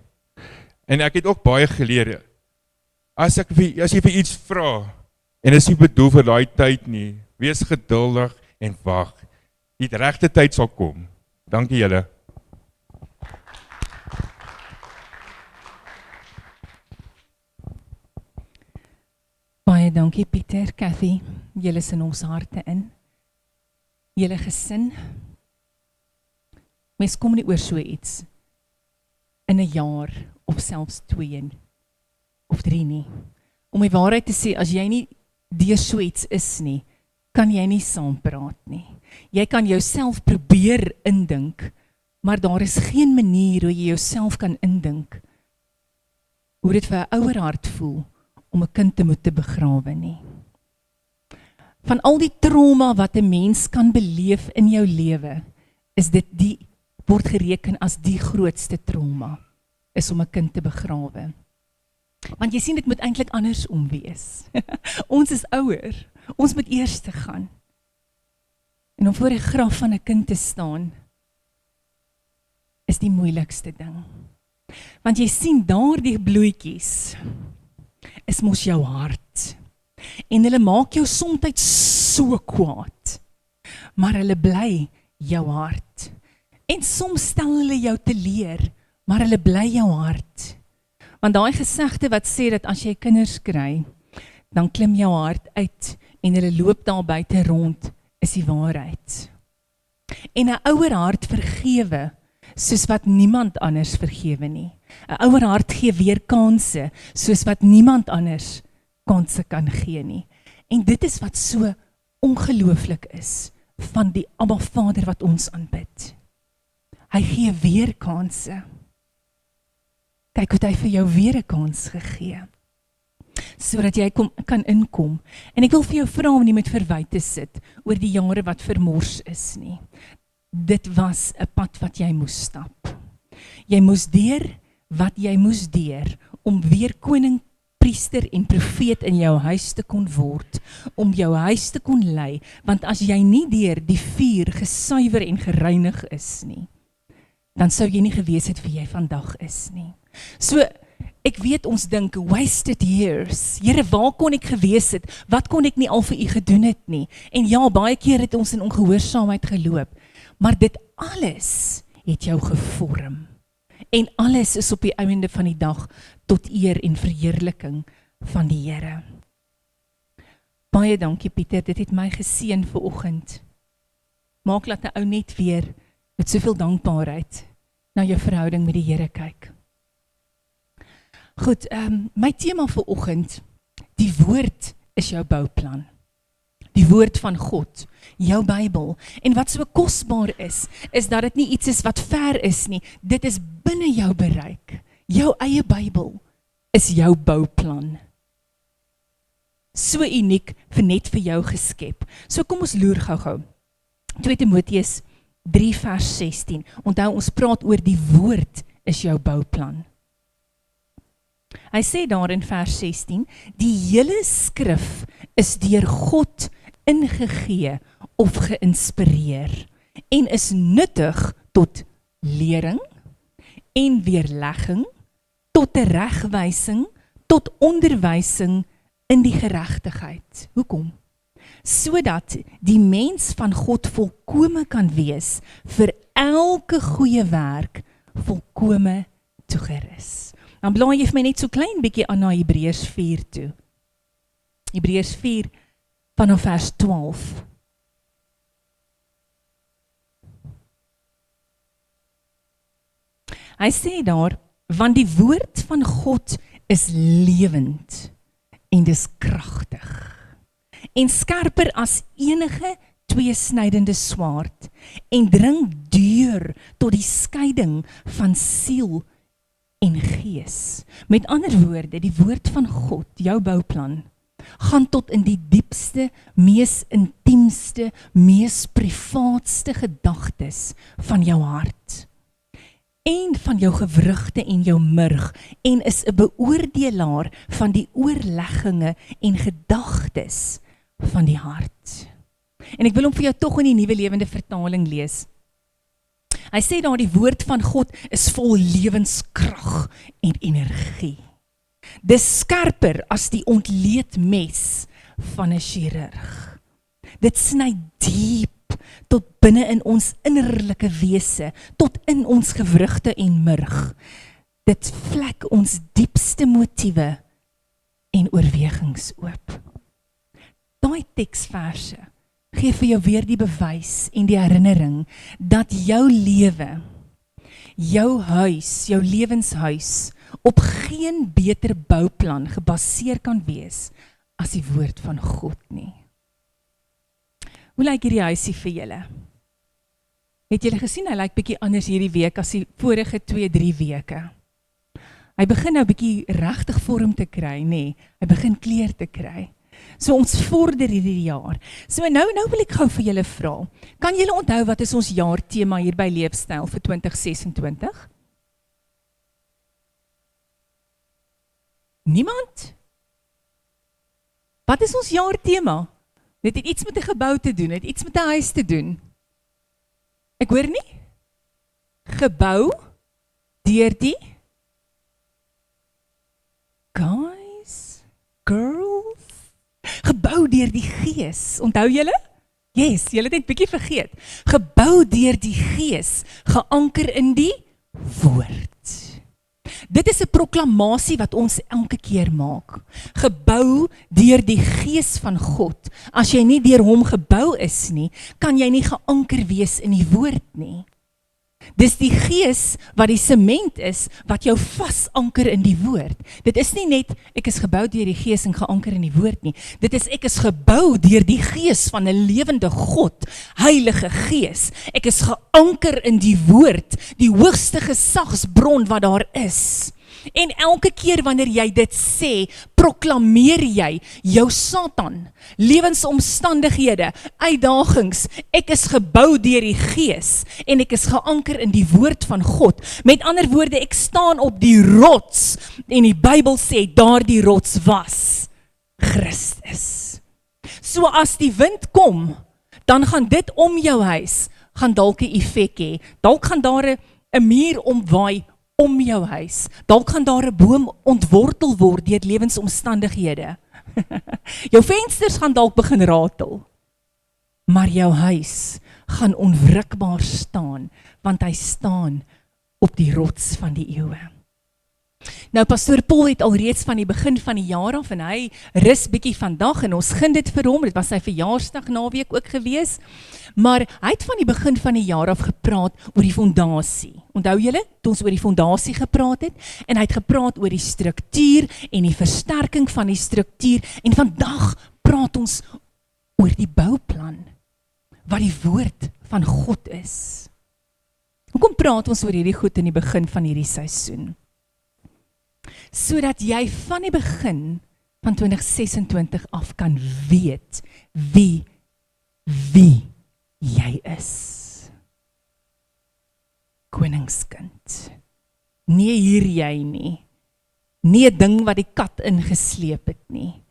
En ek het ook baie geleer, as jy vir iets vra, en is nie bedoel vir daai tyd nie, wees geduldig en wag. Die regte tyd sal kom. Dankie julle. Baie dankie Pieter, Cathy, julle is in ons harte in. Julle gesin. Mens kom nie oor so iets in 'n jaar of selfs 2 of 3 nie. Om die waarheid te sê, as jy nie deur so iets is nie, kan jy nie saam praat nie. Jy kan jouself probeer indink, maar daar is geen manier hoe jy jouself kan indink hoe dit vir 'n ouer hart voel om 'n kind te moet begrawe nie. Van al die trauma wat 'n mens kan beleef in jou lewe, is dit word gereken as die grootste trauma, is om 'n kind te begrawe. Want jy sien, dit moet eintlik andersom wees. Ons is ouer, ons moet eers te gaan. En om voor die graf van 'n kind te staan, is die moeilikste ding. Want jy sien, daardie bloetjies is mos jou hart. En hulle maak jou soms so kwaad, maar hulle bly jou hart. En soms stel hulle jou teleur, maar hulle bly jou hart. Want daai gesegde wat sê dat as jy kinders kry, dan klim jou hart uit en hulle loop daar buite rond, is die waarheid. En 'n ouer hart vergewe, soos wat niemand anders vergewe nie. 'n Ouer hart gee weer kansse, soos wat niemand anders kansse kan gee nie. En dit is wat so ongelooflik is van die Abba Vader wat ons aanbid. Hy gee weer kansse. Kyk hoe hy vir jou weer 'n kans gegee, sodat jy kan inkom. En ek wil vir jou vra om nie met verwyte te sit oor die jare wat vermors is nie. Dit was 'n pad wat jy moes stap. Jy moes deur wat jy moes deur om weer koning, priester en profeet in jou huis te kon word, om jou huis te kon lei, want as jy nie deur die vuur gesuiwer en gereinig is nie, dan sou jy nie gewees het wie jy vandag is nie. So, ek weet ons dink, wasted years, Here, waar kon ek gewees het, wat kon ek nie al vir u gedoen het nie, en ja, baie keer het ons in ongehoorsaamheid geloop, maar dit alles het jou gevorm, en alles is op die einde van die dag tot eer en verheerliking van die Here. Baie dankie Pieter, dit het my geseën vanoggend. Maak laat 'n ou net weer met soveel dankbaarheid na jou verhouding met die Here kyk. Goed, my tema vanoggend, die woord is jou bouplan. Die woord van God, jou Bybel. En wat so kosbaar is dat dit nie iets is wat ver is nie, dit is binne jou bereik. Jou eie Bybel is jou bouplan. So uniek, net vir jou geskep. So kom ons loer gou-gou. 2 Timoteus 3 vers 16. Onthou, ons praat oor die woord is jou bouplan. Hy sê daar in vers 16, die hele skrif is deur God ingegee of geïnspireer en is nuttig tot lering en weerlegging, tot teregwysing, tot onderwysing in die geregtigheid. Hoekom? Sodat die mens van God volkome kan wees, vir elke goeie werk volkome toegerus. Dan blaai jy vir my net so klein bietjie aan na Hebreërs 4 toe. Hebreërs 4 vanaf vers 12. Hy sê daar, want die woord van God is lewend en dis kragtig en skerper as enige tweesnydende swaard en dring deur tot die skeiding van siel en gees. Met ander woorde, die woord van God, jou bouplan, gaan tot in die diepste, mees intiemste, mees privaatste gedagtes van jou hart en van jou gewrigte en jou murg en is 'n beoordelaar van die oorlegginge en gedagtes van die hart. En ek wil hom vir jou tog in die Nuwe Lewende Vertaling lees. Hy sê daar die woord van God is vol lewenskrag en energie. Dis skerper as die ontleed mes van 'n chirurg. Dit sny diep tot binne in ons innerlike wese, tot in ons gewrigte en murg. Dit vlek ons diepste motiewe en oorwegings oop. Daai teksverse gee vir jou weer die bewys en die herinnering dat jou lewe, jou huis, jou lewenshuis op geen beter bouplan gebaseer kan wees as die woord van God nie. Hoe lyk hierdie huisie vir julle? Het julle gesien, hy lyk bietjie anders hierdie week as die vorige 2-3 weke. Hy begin nou bietjie regtig vorm te kry, nê? Hy begin kleur te kry. So ons vorder hierdie jaar. So nou wil ek gou vir julle vra. Kan julle onthou wat is ons jaartema hier by Leefstyl vir 2026? Niemand? Wat is ons jaartema? Dit het iets met 'n gebou te doen, het iets met 'n huis te doen. Ek hoor nie? Gebou deur die guys, girls, gebou deur die Gees. Onthou julle? Yes, julle het net bietjie vergeet. Gebou deur die Gees, geanker in die woord. Dit is 'n proklamasie wat ons elke keer maak. Gebou deur die Gees van God. As jy nie deur hom gebou is nie, kan jy nie geanker wees in die woord nie. Dis die Gees wat die sement is, wat jou vasanker in die woord. Dit is nie net, ek is gebou deur die Gees en geanker in die woord nie. Dit is, ek is gebou deur die Gees van 'n lewende God, Heilige Gees. Ek is geanker in die woord, die hoogste gesagsbron wat daar is. En elke keer wanneer jy dit sê, proklameer jy jou Satan, lewensomstandighede, uitdagings. Ek is gebou deur die Gees en ek is geanker in die woord van God. Met ander woorde, ek staan op die rots en die Bybel sê daardie rots was Christus. So as die wind kom, dan gaan dit om jou huis, gaan dalk 'n effek hê. Dalk gaan daar 'n muur omwaai om jou huis. Dalk gaan daar 'n boom ontwortel word deur lewensomstandighede. Jou vensters gaan dalk begin ratel. Maar jou huis gaan onwrikbaar staan, want hy staan op die rots van die eeue. Nou, Pastoor Paul het alreeds van die begin van die jaar af, en hy rus bietjie vandag, en ons gun dit vir hom, dit was sy verjaarsdag naweek ook gewees, maar hy het van die begin van die jaar af gepraat oor die fondasie. Onthou julle, toe ons oor die fondasie gepraat het, en hy het gepraat oor die struktuur, en die versterking van die struktuur, en vandag praat ons oor die bouplan, wat die woord van God is. Hoekom praat ons oor hierdie goed in die begin van hierdie seisoen? Sodat jy van die begin van 2026 af kan weet wie jy is. Koningskind. Nie hier jy nie. Nie 'n ding wat die kat ingesleep het nie.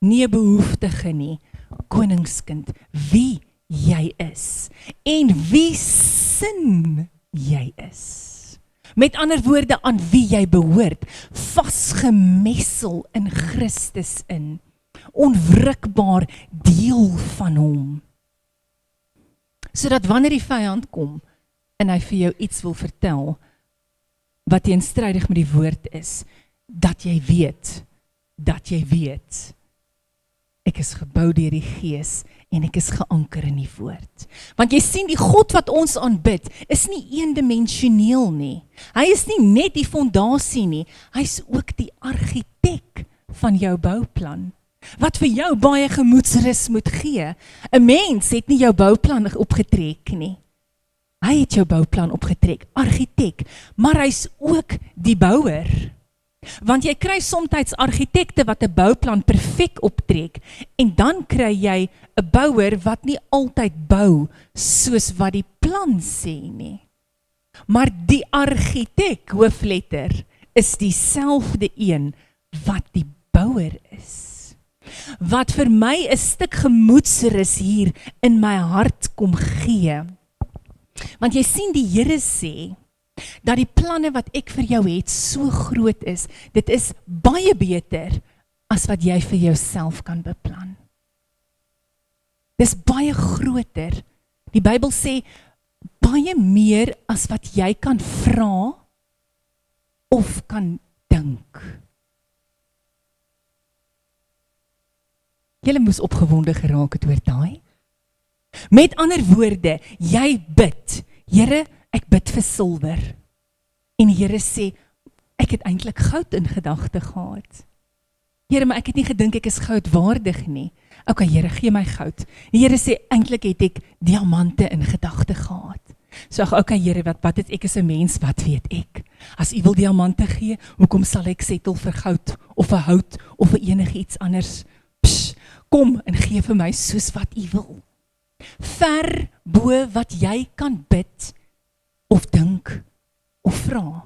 Nie 'n behoeftige nie. Koningskind, wie jy is en wie sin jy is. Met ander woorde, aan wie jy behoort, vasgemessel in Christus in, onwrikbaar deel van hom. Sodat wanneer die vyand kom, en hy vir jou iets wil vertel, wat teenstrydig met die woord is, dat jy weet, ek is gebou deur die Gees, en ek is geanker in die woord. Want jy sien, die God wat ons aanbid, is nie eendimensioneel nie. Hy is nie net die fondasie nie, hy is ook die argitek van jou bouplan. wat vir jou baie gemoedsrus moet gee. 'n Mens het nie jou bouplan opgetrek nie. Hy het jou bouplan opgetrek, argitek, maar hy's ook die bouer. Want jy kry soms argitekte wat 'n bouplan perfek optrek, en dan kry jy 'n bouer wat nie altyd bou soos wat die plan sê nie. Maar die argitek, hoofletter, is dieselfde een wat die bouer is. Wat vir my 'n stuk gemoedsrus hier in my hart kom gee. Want jy sien, die Here sê dat die planne wat ek vir jou het so groot is. Dit is baie beter as wat jy vir jouself kan beplan. Dis baie groter. Die Bybel sê baie meer as wat jy kan vra of kan dink. Julle moes opgewonde geraak het oor daai. Met ander woorde, jy bid, Here, ek bid vir silwer. En die Here sê, ek het eintlik goud in gedagte gehad. Here, maar ek het nie gedink ek is goud waardig nie. Okay, Here, gee my goud. Die Here sê, eintlik het ek diamante in gedagte gehad. So, okay, Here, wat het ek as 'n mens, wat weet ek? As U wil diamante gee, hoekom sal ek settle vir goud, of 'n hout, of vir enigiets anders? Psh, kom en gee vir my soos wat U wil. Ver bo wat jy kan bid, of dink, of vra.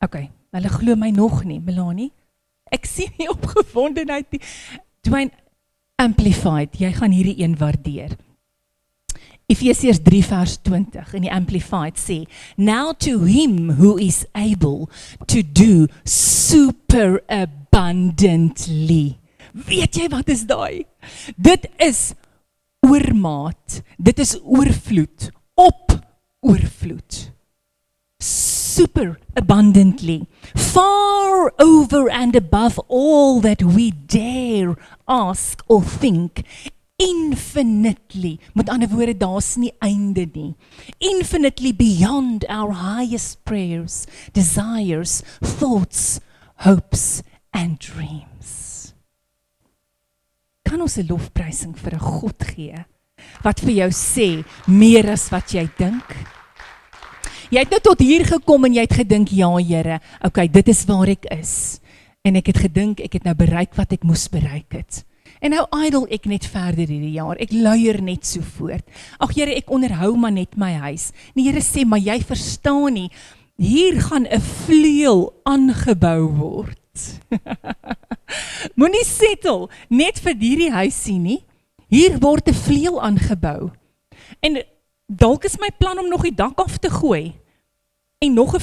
Okay, hulle glo my nog nie, Melanie. Ek sien nie opgewondenheid nie. Dwayne, Amplified, jy gaan hierdie een waardeer. Efesiërs 3 vers 20 in die Amplified sê, Now to him who is able to do super abundantly. Weet jy wat is daai? Dit is oormaat, dit is oorvloed, op oorvloed. Super abundantly, far over and above all that we dare ask or think, infinitely, met ander woorde, daar's nie einde nie, infinitely beyond our highest prayers, desires, thoughts, hopes and dreams. Kan ons 'n lofprysing vir 'n God gee, wat vir jou sê, meer as wat jy dink? Jy het nou tot hier gekom en jy het gedink, ja Here, okay, dit is waar ek is. En ek het gedink, ek het nou bereik wat ek moes bereik het. En nou idle ek net verder hierdie jaar, ek luier net so voort. Ag Here, ek onderhou maar net my huis. Die Here sê, maar jy verstaan nie, hier gaan 'n vleuel aangebou word. Moenie settle net vir hierdie huisie nie. Hier word 'n vleuel aangebou. En dalk is my plan om nog die dak af te gooi en nog 'n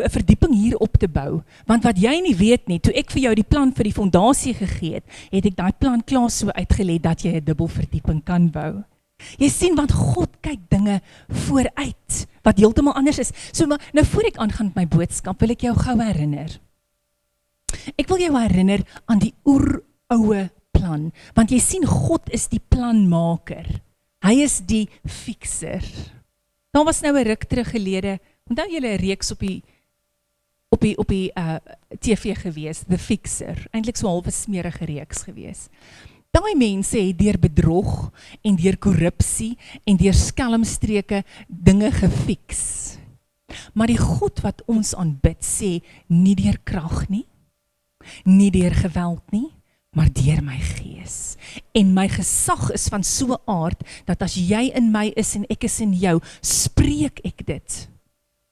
verdieping hier op te bou. Want wat jy nie weet nie, toe ek vir jou die plan vir die fondasie gegee het ek daai plan klaar so uitgelê dat jy 'n dubbel verdieping kan bou. Jy sien, want God kyk dinge vooruit wat heeltemal anders is. So maar nou voor ek aangaan met my boodskap, wil ek jou gou herinner. Ek wil jou herinner aan die oeroue plan, want jy sien, God is die planmaker. Hy is die fixer. Daar was nou 'n ruk terug gelede, onthou julle 'n reeks op die TV gewees, The Fixer, eintlik so 'n halwe smerige reeks gewees. Daai mense het deur bedrog en deur korrupsie en deur skelmstreke dinge gefix. Maar die God wat ons aanbid sê, nie deur krag nie, nie deur geweld nie, maar deur my gees. En my gesag is van so 'n aard, dat as jy in my is en ek is in jou, spreek ek dit,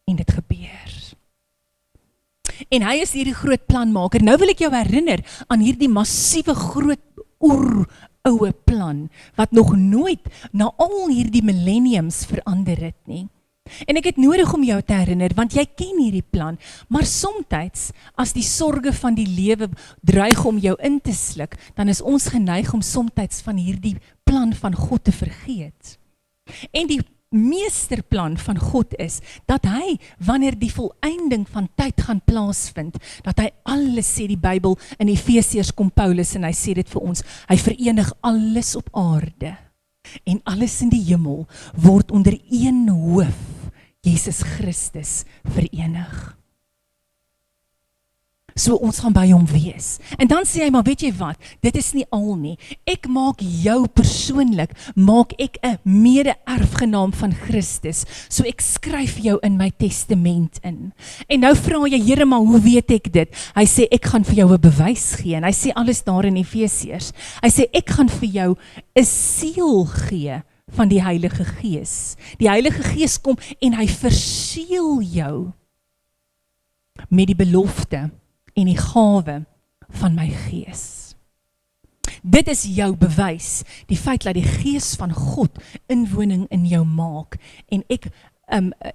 en dit gebeur. En hy is hierdie groot planmaker. Nou wil ek jou herinner aan hierdie massiewe groot oeroue plan, wat nog nooit na al hierdie millenniums verander het nie. En ek het nodig om jou te herinner, want jy ken hierdie plan, maar soms, as die sorge van die lewe dreig om jou in te sluk, dan is ons geneig om soms van hierdie plan van God te vergeet. En die meesterplan van God is, dat hy, wanneer die volëinding van tyd gaan plaasvind, dat hy alles, sê die Bybel, in Efesiërs kom Paulus, en hy sê dit vir ons, hy verenig alles op aarde, en alles in die hemel, word onder een hoof, Jesus Christus, verenig. So ons gaan by hom wees. En dan sê hy, maar weet jy wat, dit is nie al nie. Ek maak jou persoonlik, maak ek 'n mede-erfgenaam van Christus. So ek skryf jou in my testament in. En nou vra jy, Here, maar hoe weet ek dit? Hy sê, ek gaan vir jou 'n bewys gee. En hy sê alles daar in Efesiërs. Hy sê, ek gaan vir jou 'n seël gee van die Heilige Gees. Die Heilige Gees kom en hy verseël jou met die belofte en die gawe van my Gees. Dit is jou bewys, die feit dat die Gees van God inwoning in jou maak en ek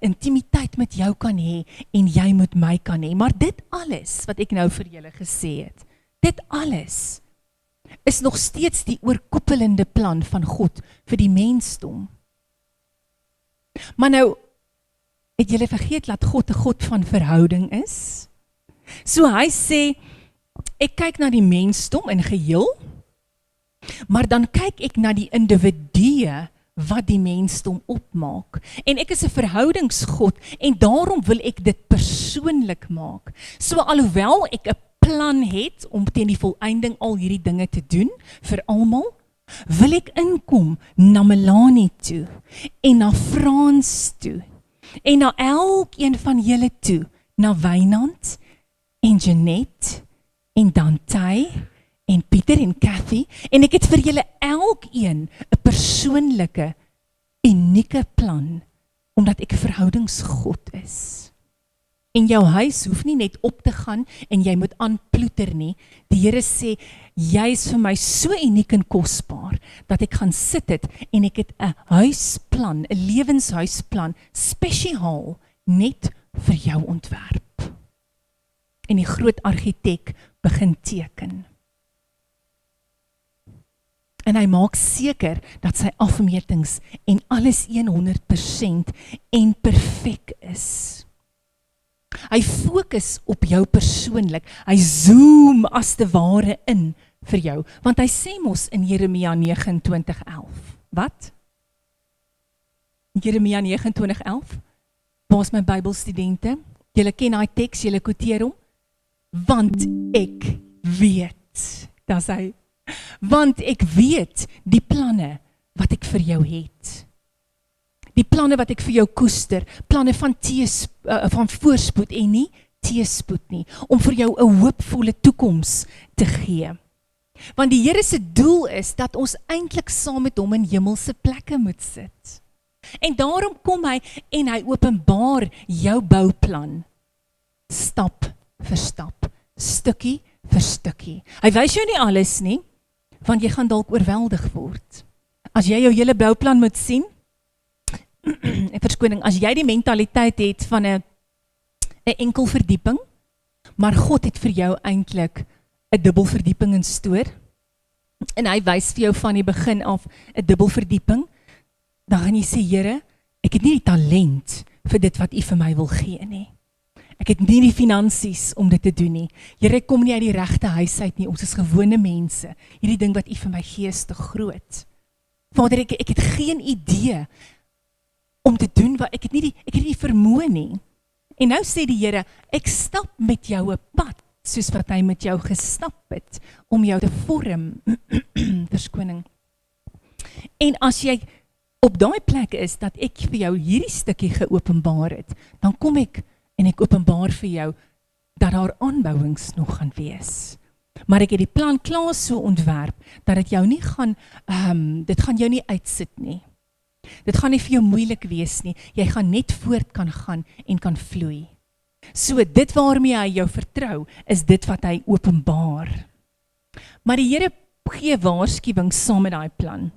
intimiteit met jou kan hê en jy met my kan hê. Maar dit alles wat ek nou vir julle gesê het, dit alles is nog steeds die oorkoepelende plan van God vir die mensdom. Maar nou, het julle vergeet dat God 'n God van verhouding is? So hy sê, ek kyk na die mensdom in geheel, maar dan kyk ek na die individue wat die mensdom opmaak. En ek is 'n verhoudingsgod en daarom wil ek dit persoonlik maak. So alhoewel ek 'n plan het om teen die volëinding al hierdie dinge te doen vir almal, wil ek inkom na Melanie toe en na Frans toe en na elkeen van julle toe, na Wynand en Jeanette en Dante en Pieter en Cathy, en ek het vir julle elkeen 'n persoonlike, unieke plan, omdat ek 'n verhoudingsgod is. En jou huis hoef nie net op te gaan en jy moet aanploeter nie. Die Here sê, jy is vir my so uniek en kosbaar, dat ek gaan sit het en ek het 'n huisplan, 'n lewenshuisplan, spesiaal net vir jou ontwerp. En die groot argitek begin teken. En hy maak seker dat sy afmetings en alles 100% en perfek is. Hy fokus op jou persoonlik, hy zoom as te ware in vir jou, want hy sê mos in Jeremia 29:11, wat? Jeremia 29:11, waar is my Bybelstudente? Julle ken daai teks, julle quoteer hom, want ek weet, dat is hy, want ek weet die planne wat ek vir jou het. Die planne wat ek vir jou koester, planne van voorspoed en nie teëspoed nie, om vir jou 'n hoopvolle toekoms te gee. Want die Here se doel is dat ons eintlik saam met hom in hemelse plekke moet sit. En daarom kom hy en hy openbaar jou bouplan, stap vir stap, stukkie vir stukkie. Hy wys jou nie alles nie, want jy gaan dalk oorweldig word. As jy jou hele bouplan moet sien, verskoning, as jy die mentaliteit het van 'n enkel verdieping, maar God het vir jou eintlik 'n dubbelverdieping in stoor, en hy wys vir jou van die begin af 'n dubbelverdieping, dan gaan jy sê, Here, ek het nie die talent vir dit wat U vir my wil gee nie. Ek het nie die finansies om dit te doen nie. Here, ek kom nie uit die regte huis uit nie, ons is gewone mense. Hierdie ding wat U vir my gee is te groot. Vader, ek het geen idee om te doen wat ek het nie die vermoë nie. En nou sê die Here, ek stap met jou 'n pad, soos wat hy met jou gestap het, om jou te vorm, verskoning. En as jy op daai plek is, dat ek vir jou hierdie stukkie geopenbaar het, dan kom ek en ek openbaar vir jou, dat daar aanbouings nog gaan wees. Maar ek het die plan klaar so ontwerp, dat dit jou nie gaan, dit gaan jou nie uitsit nie. Dit gaan nie vir jou moeilik wees nie, jy gaan net voort kan gaan en kan vloei. So dit waarmee hy jou vertrou, is dit wat hy openbaar. Maar die Here gee waarskuwing saam met daai plan.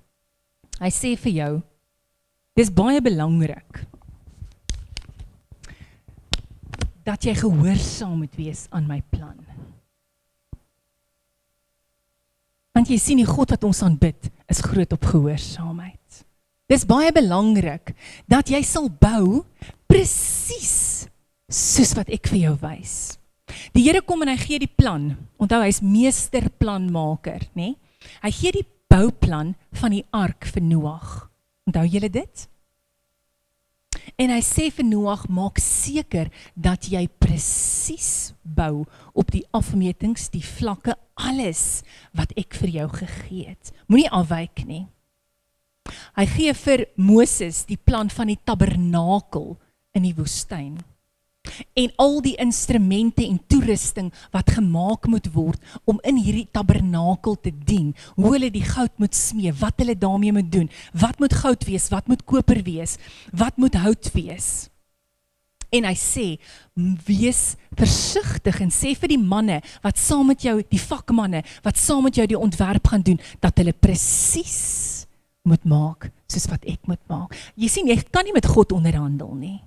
Hy sê vir jou, dis baie belangrik, dat jy gehoorsaam moet wees aan my plan. Want jy sien, die God wat ons aanbid, is groot op gehoorsaamheid. Dis baie belangrik, dat jy sal bou, presies soos wat ek vir jou wys. Die Here kom en hy gee die plan, onthou hy is meesterplanmaker, né? Hy gee die bouplan van die ark vir Noag. Onthou julle dit? En hy sê vir Noag, maak seker dat jy presies bou op die afmetings, die vlakke, alles wat ek vir jou gegee het. Moenie afwyk nie. Hy gee vir Moses die plan van die tabernakel in die woestyn. En al die instrumente en toerusting wat gemaak moet word om in hierdie tabernakel te dien, hoe hulle die goud moet smee, wat hulle daarmee moet doen, wat moet goud wees, wat moet koper wees, wat moet hout wees. En hy sê, wees versigtig en sê vir die manne wat saam met jou, die vakmanne wat saam met jou die ontwerp gaan doen, dat hulle presies moet maak soos wat ek moet maak. Jy sien, jy kan nie met God onderhandel nie.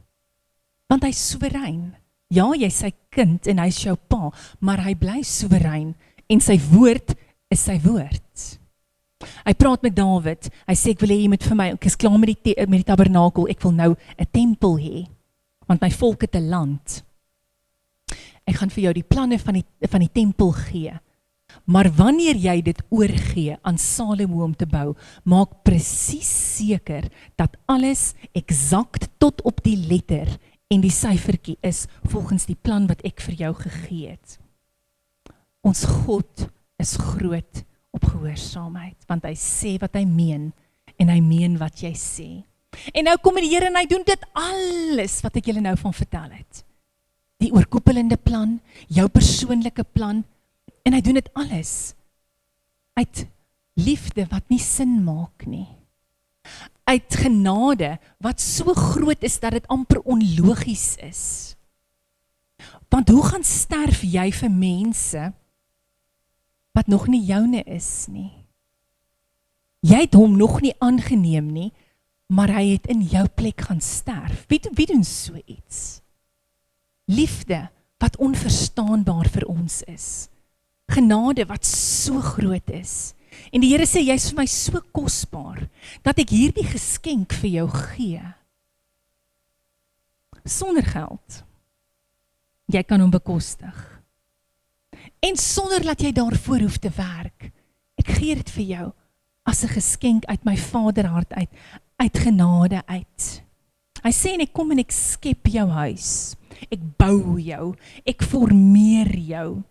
Want hy is soewerein. Ja, jy is sy kind en hy is jou pa, maar hy bly soewerein en sy woord is sy woord. Hy praat met Dawid, hy sê ek wil hê jy moet vir my, ek is klaar met die tabernakel, ek wil nou 'n tempel hê, want my volk het 'n land. Ek gaan vir jou die planne van die tempel gee. Maar wanneer jy dit oorgee aan Salomo om te bou, maak presies seker dat alles eksakt tot op die letter en die syfertjie is volgens die plan wat ek vir jou gegee het. Ons God is groot op gehoorsaamheid, want hy sê wat hy meen en hy meen wat jy sê. En nou kom die Here en hy doen dit alles wat ek julle nou van vertel het. Die oorkoepelende plan, jou persoonlike plan, en hy doen dit alles uit liefde wat nie sin maak nie. Uit genade wat so groot is dat dit amper onlogies is. Want hoe gaan sterf jy vir mense wat nog nie joune is nie? Jy het hom nog nie aangeneem nie, maar hy het in jou plek gaan sterf. Wie doen so iets? Liefde wat onverstaanbaar vir ons is. Genade wat so groot is. En die Here sê, jy is vir my so kosbaar, dat ek hierdie geskenk vir jou gee. Sonder geld. Jy kan hom bekostig. En sonder dat jy daarvoor hoef te werk. Ek gee dit vir jou, as 'n geskenk uit my Vaderhart uit genade uit. Hy sê, en ek kom en ek skep jou huis. Ek bou jou, ek formeer jou,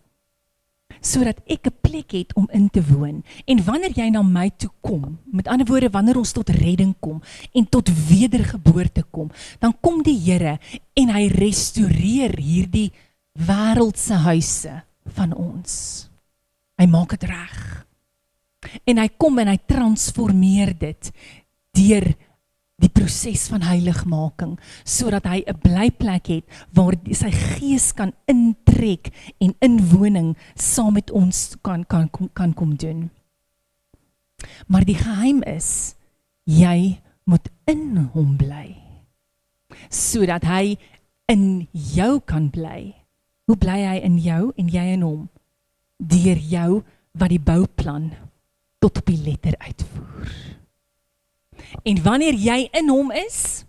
sodat ek 'n plek het om in te woon. En wanneer jy na my toe kom, met ander woorde, wanneer ons tot redding kom, en tot wedergeboorte kom, dan kom die Here, en hy restoreer hierdie wêreldse huise van ons. Hy maak dit reg. En hy kom en hy transformeer dit, deur die proses van heiligmaking, sodat hy 'n blyplek het, waar sy gees kan intrek, en inwoning saam met ons kan kom doen. Maar die geheim is, jy moet in hom bly, sodat hy in jou kan bly. Hoe bly hy in jou, en jy in hom? Deur jou, wat die bouplan tot op die letter uitvoer. En wanneer jy in hom is,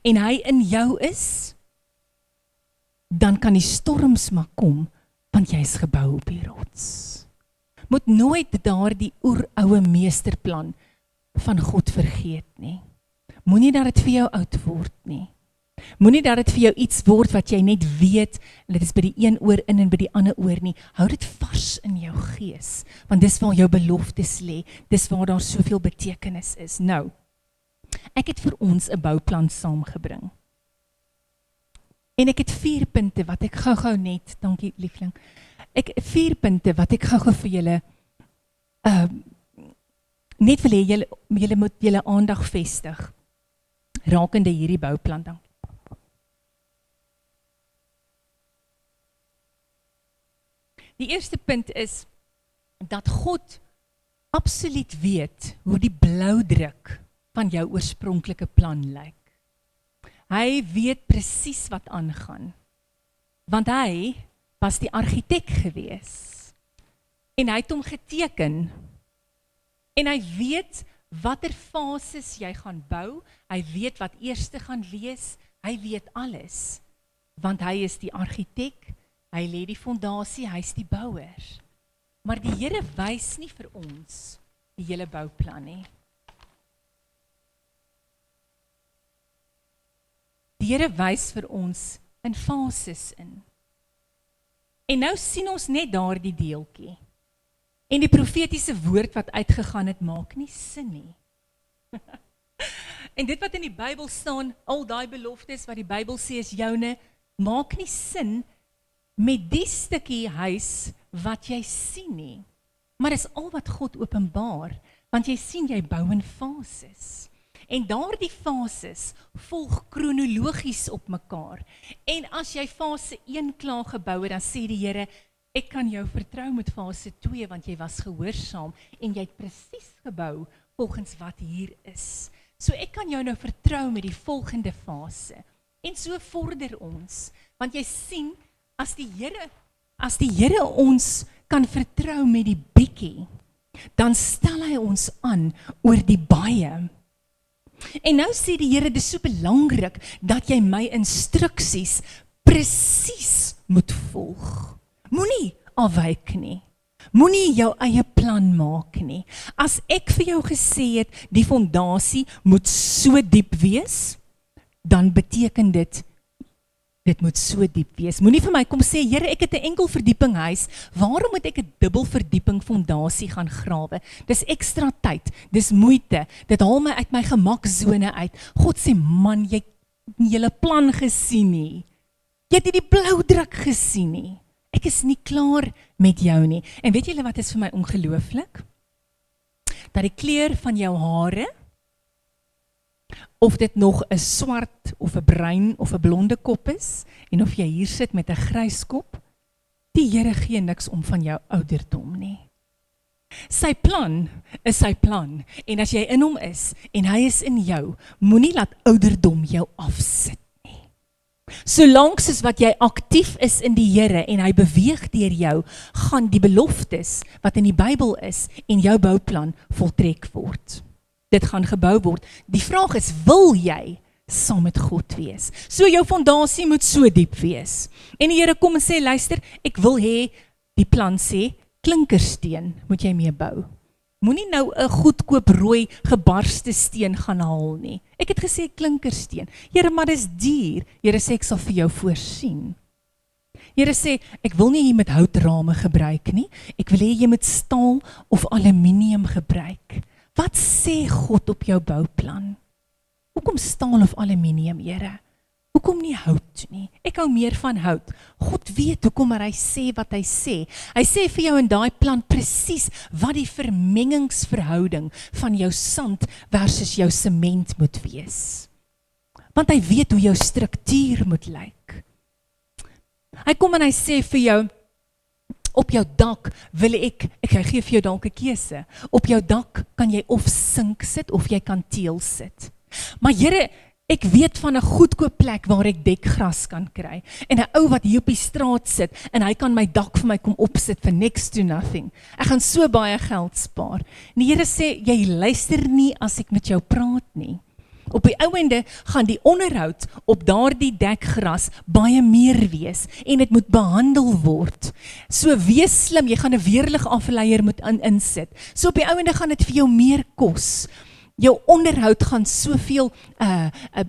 en hy in jou is, dan kan die storms maar kom, want jy is gebou op die rots. Moet nooit daardie oeroue meesterplan van God vergeet nie. Moenie dat dit vir jou oud word nie. Moenie dat dit vir jou iets word wat jy net weet, en dit is by die een oor in en by die ander oor nie. Hou dit vars in jou gees, want dis waar jou beloftes lê, dis waar daar soveel betekenis is. Nou, ek het vir ons 'n bouplan saamgebring. En ek het 4 punte wat ek gou-gou net, dankie liefling, 4 punte wat ek gou-gou vir julle net wil hê julle moet julle aandag vestig rakende hierdie bouplan. Dankie. Die eerste punt is dat God absoluut weet hoe die bloudruk van jou oorspronklike plan lyk. Hy weet presies wat aangaan, want hy was die argitek gewees, en hy het hom geteken, en hy weet watter fases jy gaan bou, hy weet wat eerste gaan wees, hy weet alles, want hy is die argitek, hy lê die fondasie, hy is die bouer. Maar die Here wys nie vir ons die hele die bouplan nie. Here wys vir ons in fases in. En nou sien ons net daardie deeltjie. En die profetiese woord wat uitgegaan het, maak nie sin nie. En dit wat in die Bybel staan, al daai beloftes wat die Bybel sê is joune, maak nie sin met die stukkie huis wat jy sien nie. Maar dis al wat God openbaar, want jy sien jy bou in fases. En daardie fases volg kronologies op mekaar. En as jy fase 1 klaar gebou het, dan sê die Here, ek kan jou vertrou met fase 2, want jy was gehoorsaam en jy het presies gebou volgens wat hier is. So ek kan jou nou vertrou met die volgende fase. En so vorder ons, want jy sien, as die Here ons kan vertrou met die bietjie, dan stel hy ons aan oor die baie. En nou sê die Here, dis so belangrik dat jy my instruksies presies moet volg. Moenie afwyk nie. Moenie jou eie plan maak nie. As ek vir jou gesê het, die fondasie moet so diep wees, dan beteken dit moet so diep wees. Moenie vir my kom sê, Here, ek het 'n enkel verdieping huis, waarom moet ek 'n dubbel verdieping fondasie gaan grawe? Dis ekstra tyd, dis moeite, dit haal my uit my gemaksone uit. God sê, man, jy het nie julle plan gesien nie. Jy het nie die bloudruk gesien nie. Ek is nie klaar met jou nie. En weet julle wat is vir my ongelooflik? Dat die kleur van jou hare, of dit nog 'n swart of 'n bruin of 'n blonde kop is, en of jy hier sit met 'n grys kop, die Here gee niks om van jou ouderdom nie. Sy plan is sy plan, en as jy in hom is, en hy is in jou, moenie laat ouderdom jou afsit nie. Solank soos wat jy aktief is in die Here, en hy beweeg deur jou, gaan die beloftes wat in die Bybel is, en jou bouplan voltrek word. Dit gaan gebou word. Die vraag is, wil jy saam met God wees? So jou fondasie moet so diep wees. En die Here kom en sê, luister, ek wil hê, die plan sê, klinkersteen moet jy mee bou. Moenie nou 'n goedkoop rooi gebarste steen gaan haal nie. Ek het gesê klinkersteen. Here, maar dis duur. Here sê, ek sal vir jou voorsien. Here sê, ek wil nie jy met houtrame gebruik nie. Ek wil hê jy moet staal of aluminium gebruik. Wat sê God op jou bouplan? Hoekom staal of aluminium, Here? Hoekom nie hout nie? Ek hou meer van hout. God weet hoekom hy sê wat hy sê. Hy sê vir jou in daai plan presies wat die vermengingsverhouding van jou sand versus jou sement moet wees. Want hy weet hoe jou struktuur moet lyk. Hy kom en hy sê vir jou, op jou dak wil ek gee vir jou dalk 'n keuse. Op jou dak kan jy of sink sit of jy kan teel sit. Maar Here, ek weet van 'n goedkoop plek waar ek dekgras kan kry. En 'n ou wat hier op die straat sit en hy kan my dak vir my kom opsit vir next to nothing. Ek gaan so baie geld spaar. En die Here sê, jy luister nie as ek met jou praat nie. Op die ouende gaan die onderhoud op daardie dekgras baie meer wees en dit moet behandel word. So wees slim, jy gaan 'n weerligafleier moet insit. So op die ouende gaan dit vir jou meer kos. Jou onderhoud gaan soveel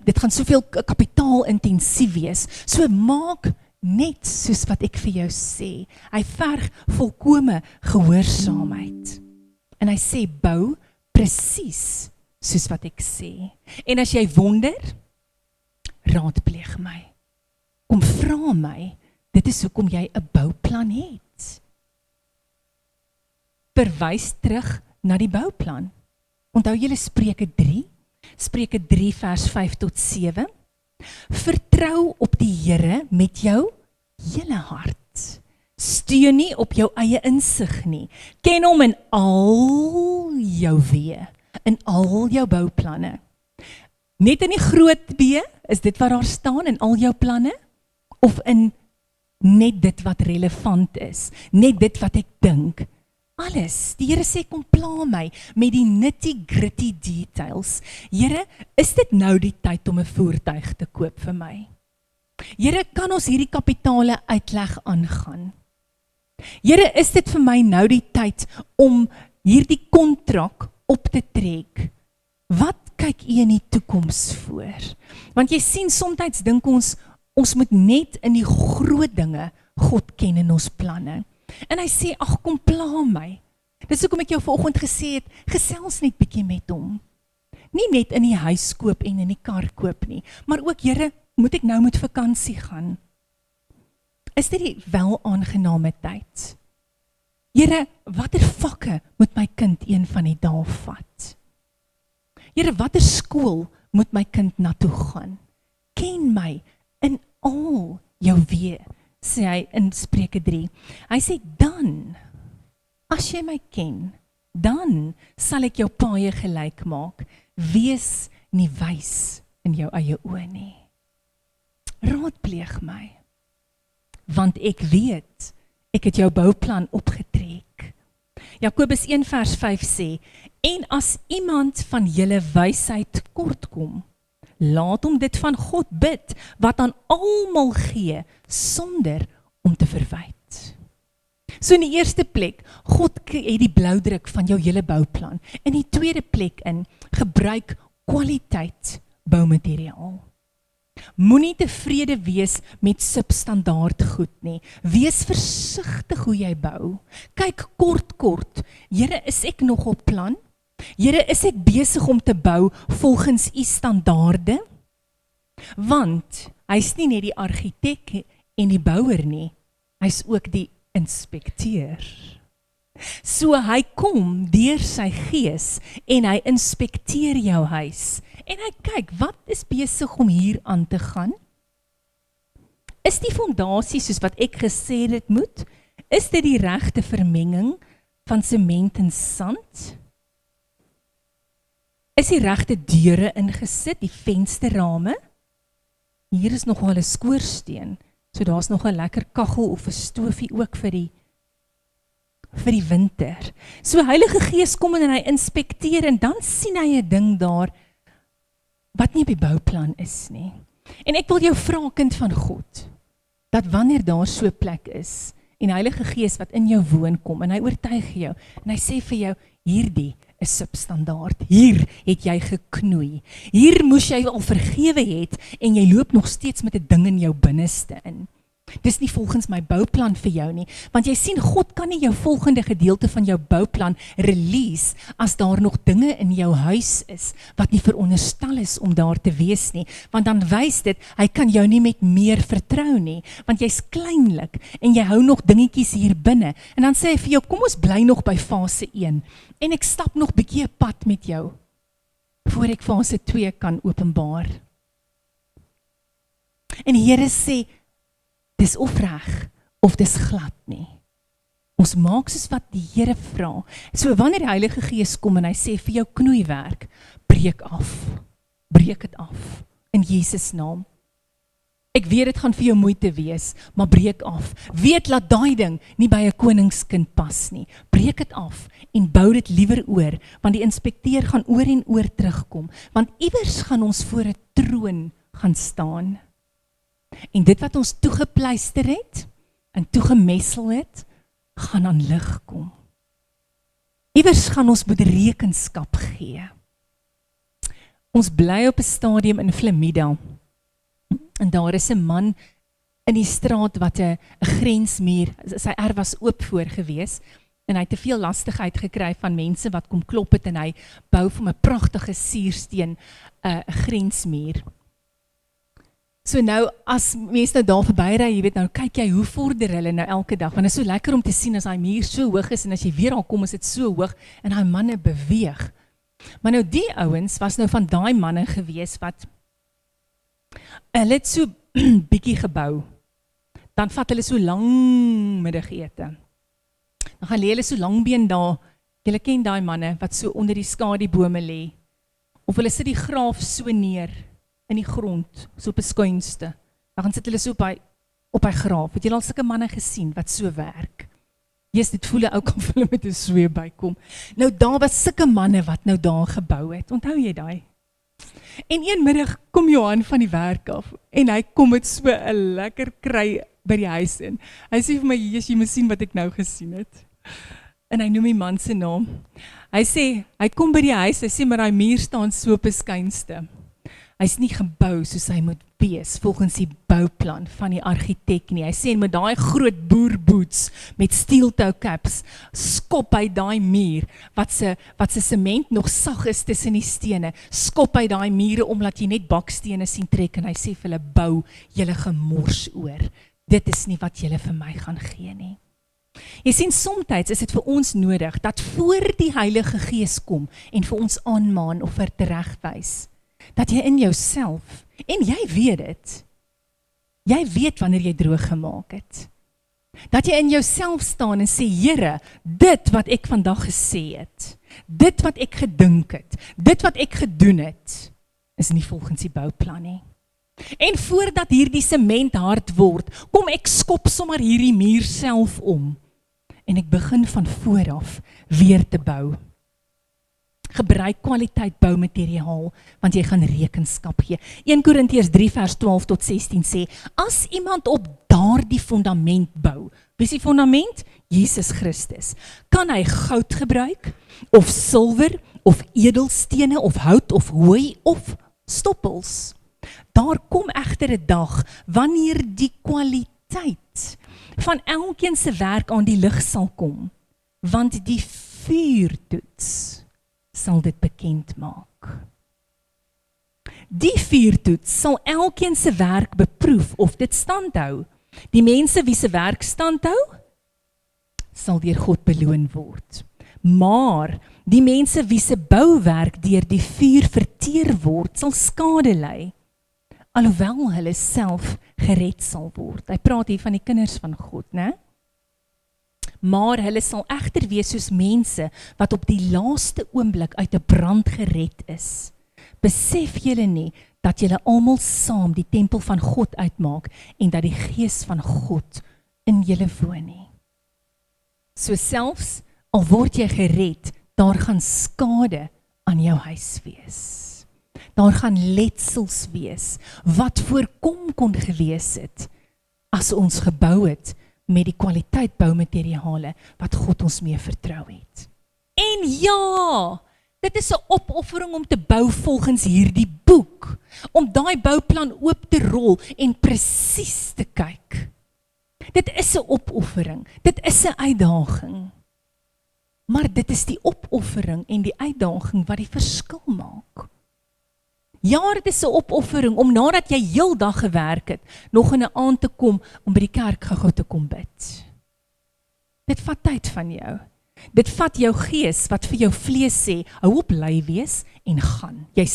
dit gaan soveel kapitaalintensief wees. So maak net soos wat ek vir jou sê. Hy verg volkome gehoorsaamheid. En hy sê bou presies soos wat ek sê. En as jy wonder, raadpleeg my. Kom vra my, dit is hoekom jy 'n bouplan het. Verwys terug na die bouplan. Onthou julle Spreuke 3? Spreuke 3 vers 5 tot 7. Vertrou op die Here met jou hele hart. Steun nie op jou eie insig nie. Ken hom in al jou weë, in al jou bouplanne. Net in die groot B, is dit wat daar staan in al jou planne? Of in net dit wat relevant is? Net dit wat ek dink? Alles. Die Here sê, kom pla my met die nitty-gritty details. Here, is dit nou die tyd om 'n voertuig te koop vir my? Here, kan ons hierdie kapitale uitleg aangaan? Here, is dit vir my nou die tyd om hierdie kontrak op te trek? Wat kyk U in die toekoms voor? Want jy sien, soms dink ons moet net in die groot dinge God ken in ons planne. En hy sê, ag, kom pla my. Dis hoekom ek jou vanoggend gesê het, gesels net bietjie met hom. Nie net in die huis koop en in die kar koop nie, maar ook, Here, moet ek nou met vakansie gaan? Is dit die wel aangename tyd? Here, watter vakke moet my kind een van die dae vat? Here, watter skool moet my kind na toe gaan? Ken my in al jou weë, sê hy in Spreuke 3. Hy sê, dan, as jy my ken, dan sal ek jou paaie gelyk maak. Wees nie wys in jou eie oë nie. Raadpleeg my, want ek weet, ek het jou bouplan opgetrek. Jakobus 1 vers 5 sê, en as iemand van julle wysheid kortkom, laat hom dit van God bid, wat aan almal gee, sonder om te verwyd. So in die eerste plek, God het die bloudruk van jou hele bouplan. In die tweede plek gebruik kwaliteit boumateriaal. Moenie tevrede wees met substandaard goed nie. Wees versigtig hoe jy bou. Kyk kort. Here, is ek nog op plan? Here, is ek besig om te bou volgens U standaarde? Want hy's nie net die argitek en die bouer nie, hy's ook die inspekteur. So hy kom deur sy gees en hy inspekteer jou huis. En hy kyk, wat is besig om hier aan te gaan? Is die fondasie soos wat ek gesê dit moet? Is dit die regte vermenging van sement en sand? Is die regte deure ingesit, die vensterrame? Hier is nogal 'n skoorsteen, so daar's nog 'n lekker kaggel of 'n stoofie ook vir die winter. So Heilige Gees kom en hy inspekteer en dan sien hy 'n ding daar wat nie op die bouplan is nie. En ek wil jou vra, kind van God, dat wanneer daar so 'n plek is en Heilige Gees wat in jou woon kom en hy oortuig jou en hy sê vir jou, hierdie is substandaard. Hier het jy geknoei. Hier moes jy al vergewe het en jy loop nog steeds met 'n ding in jou binneste in. Dis nie volgens my bouplan vir jou nie, want jy sien, God kan nie jou volgende gedeelte van jou bouplan release as daar nog dinge in jou huis is wat nie veronderstel is om daar te wees nie, want dan wys dit, hy kan jou nie met meer vertrou nie, want jy's kleinlik en jy hou nog dingetjies hier binne, en dan sê hy vir jou, kom ons bly nog by fase 1, en ek stap nog bietjie 'n pad met jou, voor ek fase 2 kan openbaar. En die Here sê, dis of reg, of dis glad nie. Ons maak soos wat die Here vra. So wanneer die Heilige Gees kom en hy sê vir jou knoeiwerk, breek dit af, in Jesus naam. Ek weet dit gaan vir jou moeite wees, maar breek af. Weet, laat daai ding nie by 'n koningskind pas nie. Breek dit af en bou dit liewer oor, want die inspekteur gaan oor en oor terugkom, want iewers gaan ons voor 'n troon gaan staan. En dit wat ons toegepluister het, en toegemessel het, gaan aan lig kom. Iewers gaan ons moet rekenskap gee. Ons bly op 'n stadium in Flamida, en daar is 'n man in die straat wat 'n grensmuur, sy erf was oop voor gewees, en hy het te veel lastigheid gekry van mense wat kom klop het, en hy bou vir 'n pragtige suursteen 'n grensmuur. So nou, as mense nou daar verbyry, jy weet nou, kyk jy, hoe vorder hulle nou elke dag, want het is so lekker om te sien as hy muur so hoog is, en as jy weer al kom, is dit so hoog, en hy manne beweeg. Maar nou die ouens was nou van daai manne gewees, wat, hulle het so bietjie gebou, dan vat hulle so lang middagete, dan gaan lê hulle so langbeen daar, julle ken daai manne, wat so onder die skadubome lê, of hulle sit die graaf so neer, in die grond, so op 'n skuinste. Dan gaan sit hulle so op hy graaf. Het jy al sulke manne gesien wat so werk? Jesus, dit voel 'n ou kan hulle met 'n sweep bykom. Nou daar was sulke manne wat nou daar gebou het. Onthou jy daai? En een middag kom Johan van die werk af en hy kom met so 'n lekker kry by die huis in. Hy sê vir my, Jesus, jy moet sien wat ek nou gesien het. en hy noem die man se naam. Hy sê, hy kom by die huis, hy sê, maar die muur staan so op 'n skynste. Hy's nie gebou soos hy moet wees, volgens die bouplan van die argitek nie. Hy sê, met daai groot boerboots, met steel toe caps, skop hy daai muur, wat se sement nog sag is tussen die stene, skop hy daai mure, omdat jy net bakstene sien trek, en hy sê vir hulle, bou julle gemors oor. Dit is nie wat julle vir my gaan gee nie. Jy sien, somtyds is dit vir ons nodig, dat voor die Heilige Gees kom, en vir ons aanmaan of vir teregwys, dat jy in jouself, en jy weet dit, jy weet wanneer jy droog gemaak het, dat jy in jouself staan en sê, Here, dit wat ek vandag gesê het, dit wat ek gedink het, dit wat ek gedoen het, is nie volgens die bouplan nie. En voordat hierdie sement hard word, kom ek skop sommer hierdie muur self om, en ek begin van vooraf weer te bou. Gebruik kwaliteit boumateriaal, want jy gaan rekenskap gee. 1 Korintiërs 3 vers 12 tot 16 sê, as iemand op daardie fundament bou, wie is die fundament? Jesus Christus. Kan hy goud gebruik, of silwer, of edelstene, of hout, of hooi, of stoppels? Daar kom egter 'n dag, wanneer die kwaliteit van elkeen se werk aan die lig sal kom, want die vuurtoets sal dit bekend maak. Die vuurtoets sal elkeen se werk beproef of dit standhou. Die mense wie se werk standhou, sal deur God beloon word. Maar die mense wie se bouwerk deur die vuur verteer word, sal skade ly, alhoewel hulle self gered sal word. Hy praat hier van die kinders van God, né? Maar hulle sal egter wees soos mense wat op die laaste oomblik uit 'n brand gered is. Besef julle nie dat julle almal saam die tempel van God uitmaak en dat die Gees van God in julle woon nie. So selfs al word jy gered, daar gaan skade aan jou huis wees. Daar gaan letsels wees wat voorkom kon gewees het as ons gebou het met die kwaliteit boumateriale wat God ons mee vertrou het. En ja, dit is 'n opoffering om te bou volgens hierdie boek, om daai bouplan oop te rol en presies te kyk. Dit is 'n opoffering, dit is 'n uitdaging. Maar dit is die opoffering en die uitdaging wat die verskil maak. Ja, dit is 'n opoffering om nadat jy heel dag gewerk het, nog in 'n aand te kom om by die kerk gou te kom bid. Dit vat tyd van jou. Dit vat jou gees wat vir jou vlees sê, hou op lui wees en gaan. Jy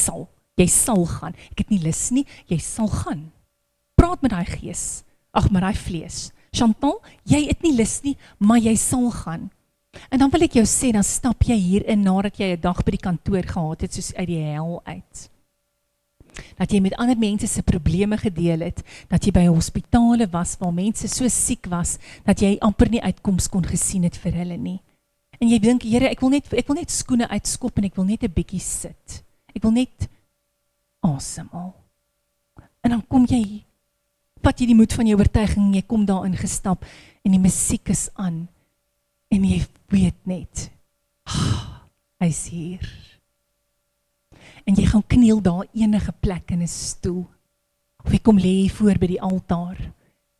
sal gaan. Ek het nie lus nie, jy sal gaan. Praat met daai gees. Ag, met daai vlees. Chantal, jy het nie lus nie, maar jy sal gaan. En dan wil ek jou sê, dan stap jy hier in nadat jy 'n dag by die kantoor gehad het, soos uit die hel uit. Dat jy met ander mense se probleme gedeel het, dat jy by hospitale was waar mense so siek was, dat jy amper nie uitkoms kon gesien het vir hulle nie. En jy dink, Here, ek wil net skoene uitskop en ek wil net 'n bietjie sit. Ek wil net asemhaal. En dan kom jy, vat jy die moed van jou oortuiging en jy kom daarin gestap en die musiek is aan en jy weet net, hy's hier. En jy gaan kniel daar enige plek in 'n stoel. Of jy kom lê hier voor by die altaar.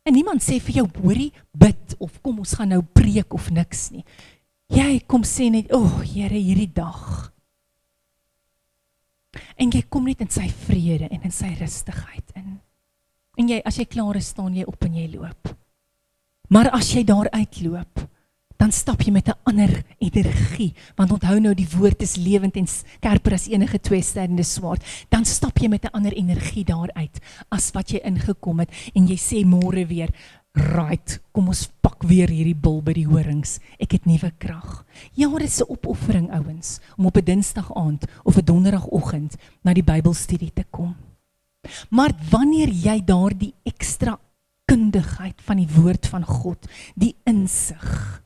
En niemand sê vir jou, hoorie, bid, of kom ons gaan nou preek of niks nie. Jy kom sê net, Here, hierdie dag. En jy kom net in sy vrede en in sy rustigheid in. En jy, as jy klaar is, staan jy op en jy loop. Maar as jy daar uitloop, dan stap jy met 'n ander energie, want onthou nou, die woord is lewend en skerper as enige tweesnydende swaard, dan stap jy met 'n ander energie daaruit, as wat jy ingekom het, en jy sê môre weer, right, kom ons pak weer hierdie bil by die horings, ek het nuwe krag. Ja, dit is 'n opoffering, ouens, om op 'n Dinsdag aand, of 'n Donderdagoggend, na die Bybelstudie te kom. Maar wanneer jy daardie ekstra kundigheid van die woord van God, die insig,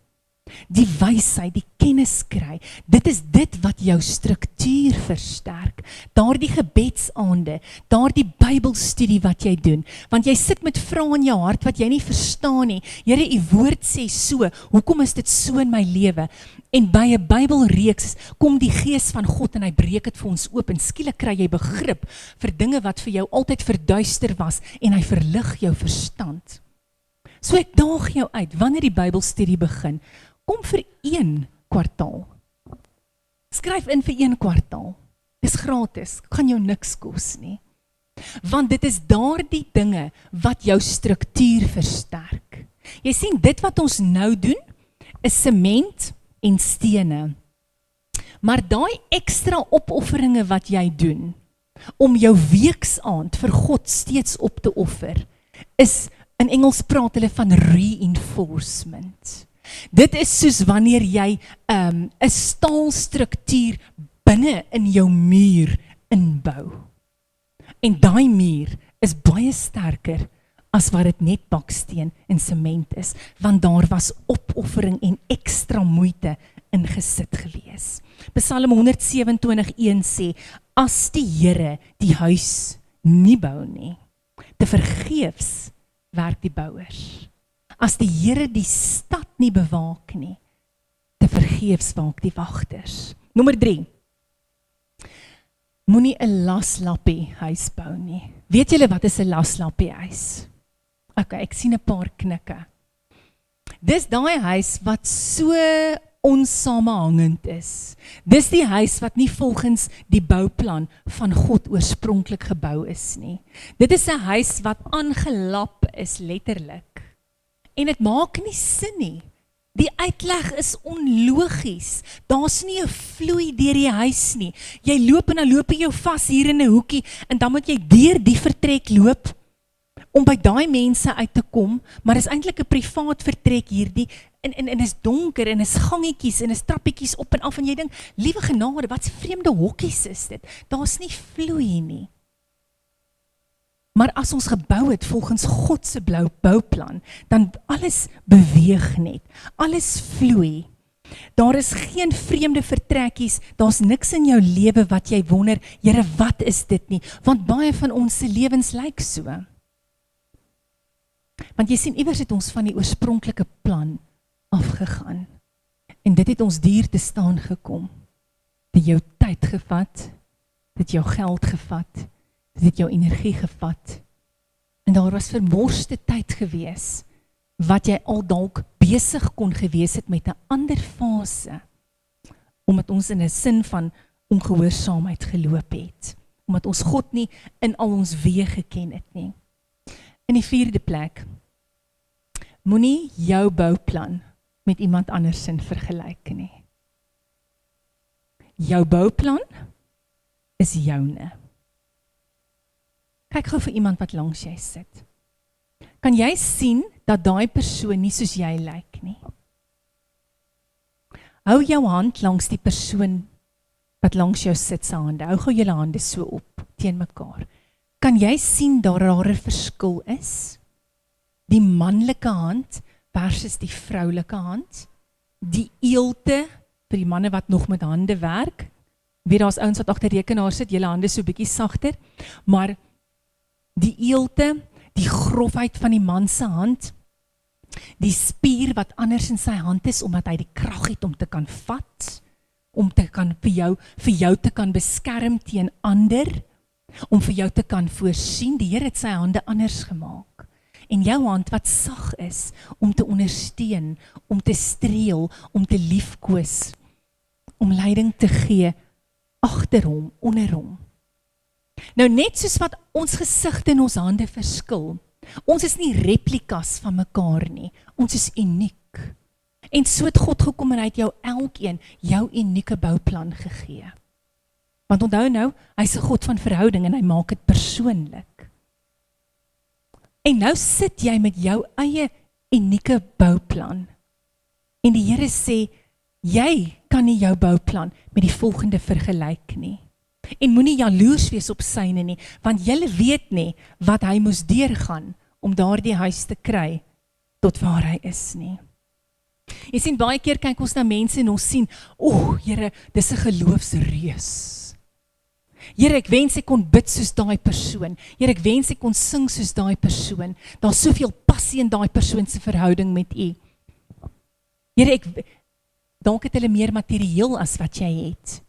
die wysheid, die kennis kry. Dit is dit wat jou struktuur versterk. Daardie gebedsaande, daardie Bybelstudie wat jy doen, want jy sit met vrae in jou hart wat jy nie verstaan nie. Here, u woord sê so, hoekom is dit so in my lewe? En by 'n Bybelreeks kom die Gees van God en hy breek dit vir ons oop en skielik kry jy begrip vir dinge wat vir jou altyd verduister was en hy verlig jou verstand. So ek daag jou uit, wanneer die Bybelstudie begin, kom vir 1 kwartaal. Skryf in vir 1 kwartaal. Dis gratis, gaan jou niks kos nie. Want dit is daardie dinge wat jou struktuur versterk. Jy sien, dit wat ons nou doen, is sement en stene. Maar daai ekstra opofferinge wat jy doen, om jou weeksaand vir God steeds op te offer, is, in Engels praat hulle van reinforcement. Dit is soos wanneer jy 'n staalstruktuur binne in jou muur inbou. En daai muur is baie sterker as wat dit net baksteen en sement is, want daar was opoffering en ekstra moeite ingesit gewees. Psalm 127:1 sê, as die Here die huis nie bou nie, te vergeefs werk die bouers. As die Here die stad nie bewaak nie, te vergeefs waak die wagters. Nommer 3. Moenie 'n laslappie huis bou nie. Weet julle wat is 'n laslappie huis? Okay, ek sien 'n paar knikke. Dis daai huis wat so onsamehangend is. Dis die huis wat nie volgens die bouplan van God oorspronklik gebou is nie. Dit is 'n huis wat aangelap is, letterlik. En dit maak nie sin nie. Die uitleg is onlogies. Daar's nie 'n vloei deur die huis nie. Jy loop en dan loop jy jou vas hier in 'n hoekie en dan moet jy deur die vertrek loop om by daai mense uit te kom, maar is eintlik 'n privaat vertrek hierdie en is donker en is gangetjies en is trappietjies op en af en jy dink, liewe genade, wat 'n vreemde hokkies is dit. Daar's nie vloei nie. Maar as ons gebou het volgens God se blou bouplan, dan alles beweeg net, alles vloei. Daar is geen vreemde vertrekkies, daar's niks in jou lewe wat jy wonder, Here, wat is dit nie? Want baie van ons se lewens lyk so. Want jy sien, iewers het ons van die oorspronklike plan afgegaan. En dit het ons duur te staan gekom. Dit jou tyd gevat, dit jou geld gevat, dit het jou energie gevat. En daar was vermorste tyd gewees, wat jy al dalk besig kon gewees het met 'n ander fase, omdat ons in 'n sin van ongehoorsaamheid geloop het, omdat ons God nie in al ons weë geken het nie. In die 4de plek, moenie jou bouplan met iemand anders in vergelyk nie. Jou bouplan is joune. Kyk gou vir iemand wat langs jy sit. Kan jy sien dat daai persoon nie soos jy lyk nie? Hou jou hand langs die persoon wat langs jou sit se hande. Hou gou julle hande so op teen mekaar. Kan jy sien daar 'n verskil is? Die manlike hand versus die vroulike hand. Die eelte vir die manne wat nog met hande werk. Weet daar's ouens wat agter rekenaar sit, julle hande so bietjie sagter, maar die eelte, die grofheid van die man se hand, die spier wat anders in sy hand is, omdat hy die krag het om te kan vat, om te kan vir jou te kan beskerm teen ander, om vir jou te kan voorsien. Die Here het sy hande anders gemaak. En jou hand wat sag is, om te ondersteun, om te streel, om te liefkoes, om leiding te gee, agter hom, onder hom. Nou net soos wat ons gesigte en ons hande verskil, ons is nie replikas van mekaar nie, ons is uniek. En so het God gekom en hy het jou elkeen jou unieke bouplan gegee. Want onthou nou, hy's 'n God van verhouding en hy maak dit persoonlik. En nou sit jy met jou eie unieke bouplan. En die Here sê, jy kan nie jou bouplan met die volgende vergelyk nie. En moenie jaloers wees op syne nie, want julle weet nie wat hy moes deurgaan om daardie huis te kry tot waar hy is nie. Jy sien, baie keer kyk ons na mense en ons sien, Here, dis 'n geloofsreus. Here, ek wens ek kon bid soos daai persoon. Here, ek wens ek kon sing soos daai persoon. Daar's soveel passie in daai persoon se verhouding met U. Here, dalk het hulle meer materieel as wat jy het.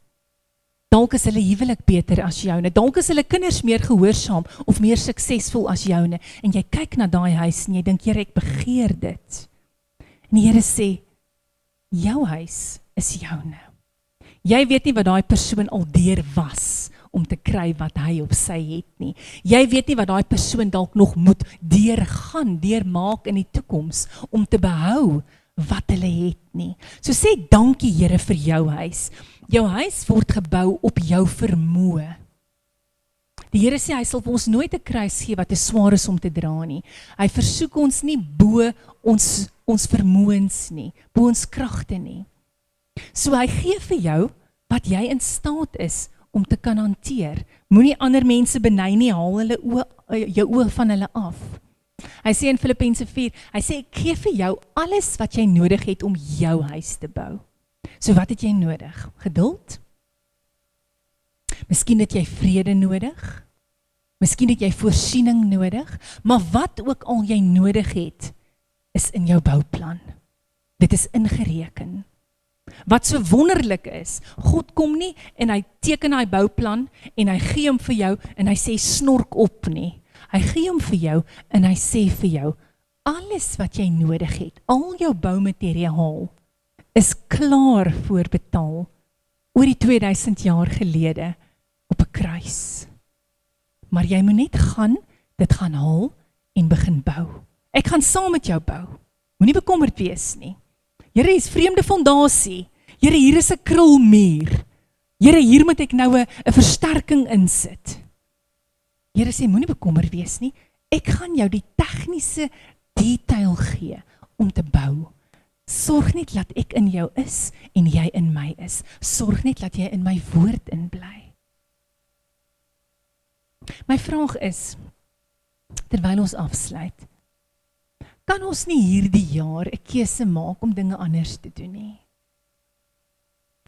Dalk is hulle huwelik beter as joune. Dalk is hulle kinders meer gehoorsaam of meer suksesvol as joune. En jy kyk na daai huis en jy dink, Here, ek begeer dit. En die Here sê, jou huis is joune. Jy weet nie wat daai persoon al deur was om te kry wat hy op sy het nie. Jy weet nie wat daai persoon dalk nog moet deurmaak in die toekoms om te behou wat hulle het nie. So sê dankie Here vir jou huis. Jou huis word gebou op jou vermoë. Die Here sê hy sal vir ons nooit 'n kruis gee wat te swaar is om te dra nie. Hy versoek ons nie bo ons vermoëns nie, bo ons kragte nie. So hy gee vir jou wat jy in staat is om te kan hanteer. Moenie ander mense beny nie, haal hulle jou oë van hulle af. Hy sê in Filippense 4, hy sê ek gee vir jou alles wat jy nodig het om jou huis te bou. So wat het jy nodig? Geduld? Miskien het jy vrede nodig? Miskien het jy voorsiening nodig? Maar wat ook al jy nodig het, is in jou bouplan. Dit is ingereken. Wat so wonderlik is, God kom nie en hy teken hy bouplan en hy gee hom vir jou en hy sê snork op nie. Hy gee hom vir jou en hy sê vir jou, alles wat jy nodig het, al jou boumateriaal, is klaar voorbetaal oor die 2000 jaar gelede op 'n kruis. Maar jy moet net dit gaan haal en begin bou. Ek gaan saam met jou bou. Moenie bekommerd wees nie. Here, hier is vreemde fondasie. Here, hier is 'n krulmuur. Here, hier moet ek nou 'n versterking insit. Here sê, moenie bekommerd wees nie. Ek gaan jou die tegniese detail gee om te bou. Sorg net dat ek in jou is en jy in my is. Sorg net dat jy in my woord in bly. My vraag is, terwyl ons afsluit, kan ons nie hierdie jaar 'n keuse maak om dinge anders te doen nie?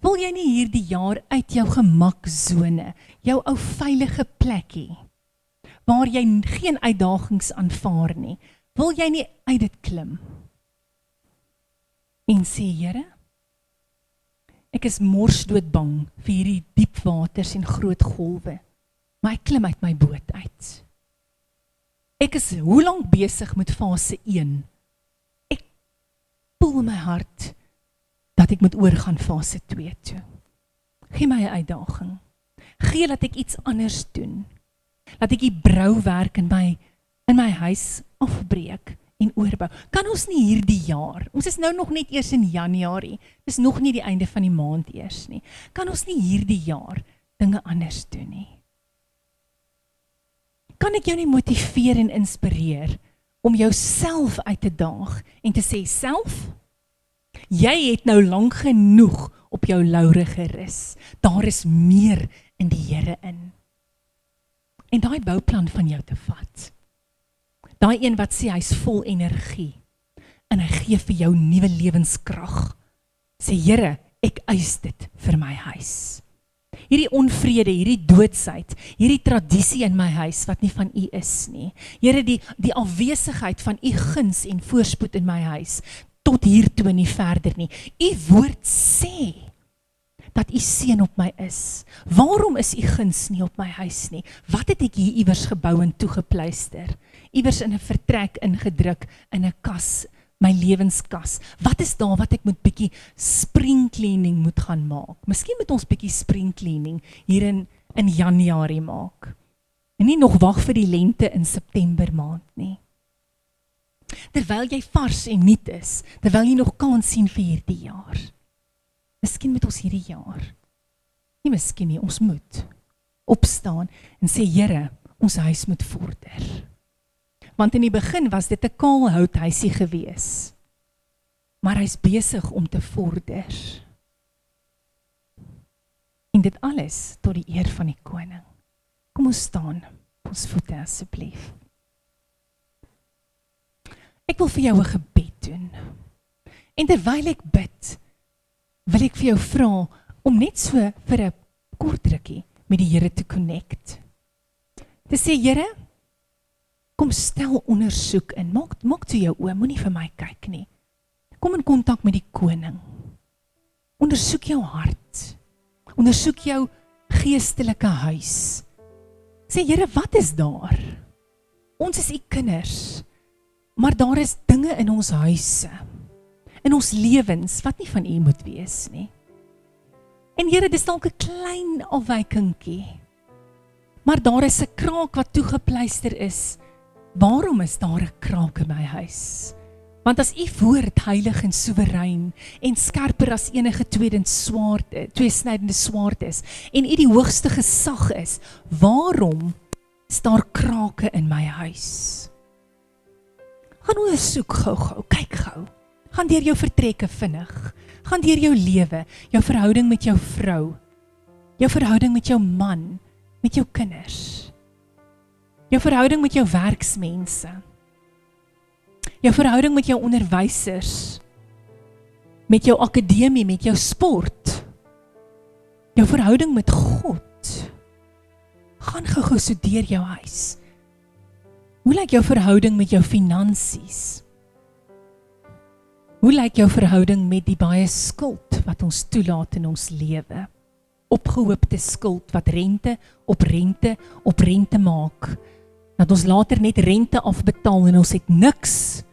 Wil jy nie hierdie jaar uit jou gemaksone, jou ou veilige plekkie, waar jy geen uitdagings aanvaar nie, wil jy nie uit dit klim? En sê, Here, ek is morsdood bang vir hierdie diep waters en groot golwe, maar ek klim uit my boot uit. Ek is hoe lank besig met fase 1? Ek voel in my hart dat ek moet oorgaan fase 2 toe. Gee my 'n uitdaging. Gee dat ek iets anders doen. Laat ek die brouwerk in my huis afbreek en oorbou. Kan ons nie hierdie jaar, ons is nou nog net eers in Januarie, dis nog nie die einde van die maand eers nie, kan ons nie hierdie jaar dinge anders doen nie? Kan ek jou nie motiveer en inspireer om jouself uit te daag en te sê, self, jy het nou lank genoeg op jou laure gerus. Daar is meer in die Here in. En daai bouplan van jou te vat. Daai een wat sê hy's vol energie en hy gee vir jou nuwe lewenskrag. Sê Here, ek eis dit vir my huis. Hierdie onvrede, hierdie doodsheid, hierdie tradisie in my huis wat nie van U is nie. Here, die afwesigheid van U guns en voorspoed in my huis tot hier toe nie verder nie. U woord sê dat U seën op my is. Waarom is U guns nie op my huis nie? Wat het ek hier iewers gebou en toegepluister? Iewers in 'n vertrek ingedruk, in 'n kas, my lewenskas. Wat is daar wat ek moet bietjie spring cleaning moet gaan maak? Miskien moet ons bietjie spring cleaning hier in Januarie maak. En nie nog wag vir die lente in September maand nie. Terwyl jy vars en nuut is, terwyl jy nog kans sien vir hierdie jaar. Miskien moet ons hierdie jaar, nie miskien nie, ons moet opstaan en sê, Here, ons huis moet vorder. Want in die begin was dit 'n kaal houthuisie gewees. Maar hy's besig om te vorder. En dit alles tot die eer van die koning. Kom ons staan op ons voete asseblief. Ek wil vir jou 'n gebed doen. En terwyl ek bid, wil ek vir jou vra om net so vir 'n kort rukkie met die Here te connect. Te sê, Here, kom stel ondersoek in. Maak toe jou oë, moenie vir my kyk nie. Kom in kontak met die koning. Ondersoek jou hart. Ondersoek jou geestelike huis. Sê, Here, wat is daar? Ons is u kinders, maar daar is dinge in ons huise, in ons lewens, wat nie van u moet wees nie. En Here, dis dalk 'n klein afwykingkie, maar daar is 'n kraak wat toegepluister is. Waarom is daar 'n kraak in my huis? Want as u woord heilig en soewerein en skerper as enige tweesnydende swaard is en u die hoogste gesag is, waarom is daar krake in my huis? Gaan ondersoek gou, kyk gou. Gaan deur jou vertrekke vinnig. Gaan deur jou lewe, jou verhouding met jou vrou, jou verhouding met jou man, met jou kinders, jou verhouding met jou werksmense, jou verhouding met jou onderwysers, met jou akademie, met jou sport, jou verhouding met God. Gaan gou so deur jou huis. Hoe lyk jou verhouding met jou finansies? Hoe lyk jou verhouding met die baie skuld wat ons toelaat in ons lewe? Opgehoopte skuld wat rente op rente maak. Dat ons later net rente afbetaal en ons het niks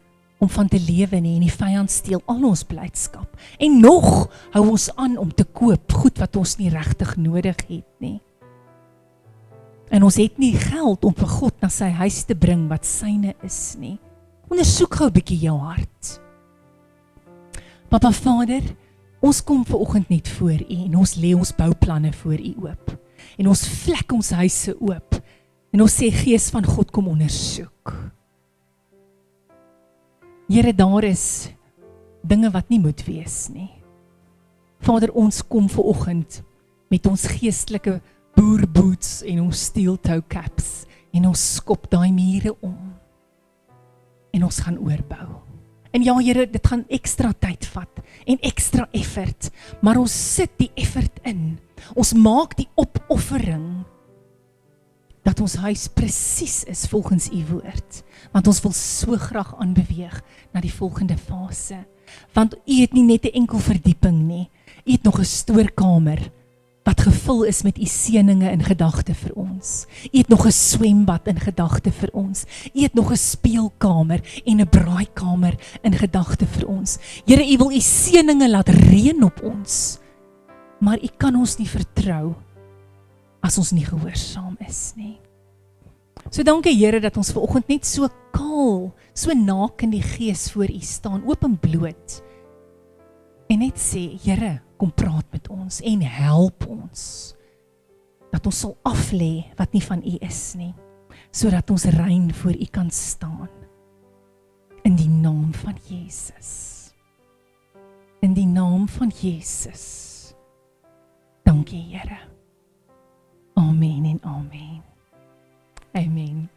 om van te lewe nie en die vyand steel al ons blydskap. En nog hou ons aan om te koop goed wat ons nie regtig nodig het nie. En ons het nie geld om vir God na sy huis te bring wat syne is nie. Ondersoek gou 'n bietjie jou hart. Papa Vader, ons kom vanoggend net voor u en ons lê ons bouplanne voor u oop. En ons vlek ons huise oop. En ons sê, Gees van God, kom ondersoek. Here, daar is dinge wat nie moet wees nie. Vader, ons kom vanoggend met ons geestelike boerboots en ons steel toe caps en ons skop daai mure om. En ons gaan oorbou. En ja, Here, dit gaan ekstra tyd vat en ekstra effort, maar ons sit die effort in. Ons maak die opoffering dat ons huis presies is volgens u woord, want ons wil so graag aanbeweeg na die volgende fase, want u het nie net 'n enkel verdieping nie, u het nog 'n stoorkamer wat gevul is met u seëninge in gedagte vir ons. U het nog 'n swembad in gedagte vir ons. U het nog 'n speelkamer en 'n braaikamer in gedagte vir ons. Here, u wil u seëninge laat reën op ons, maar u kan ons nie vertrou as ons nie gehoorsaam is nie. So dankie Here dat ons vanoggend net so kaal, so naak in die gees voor u staan, oop en bloot. En net sê, Here, kom praat met ons en help ons, dat ons sal aflê wat nie van u is nie, sodat ons rein voor u kan staan. In die naam van Jesus. In die naam van Jesus. Dankie Here. Amen en amen. Amen.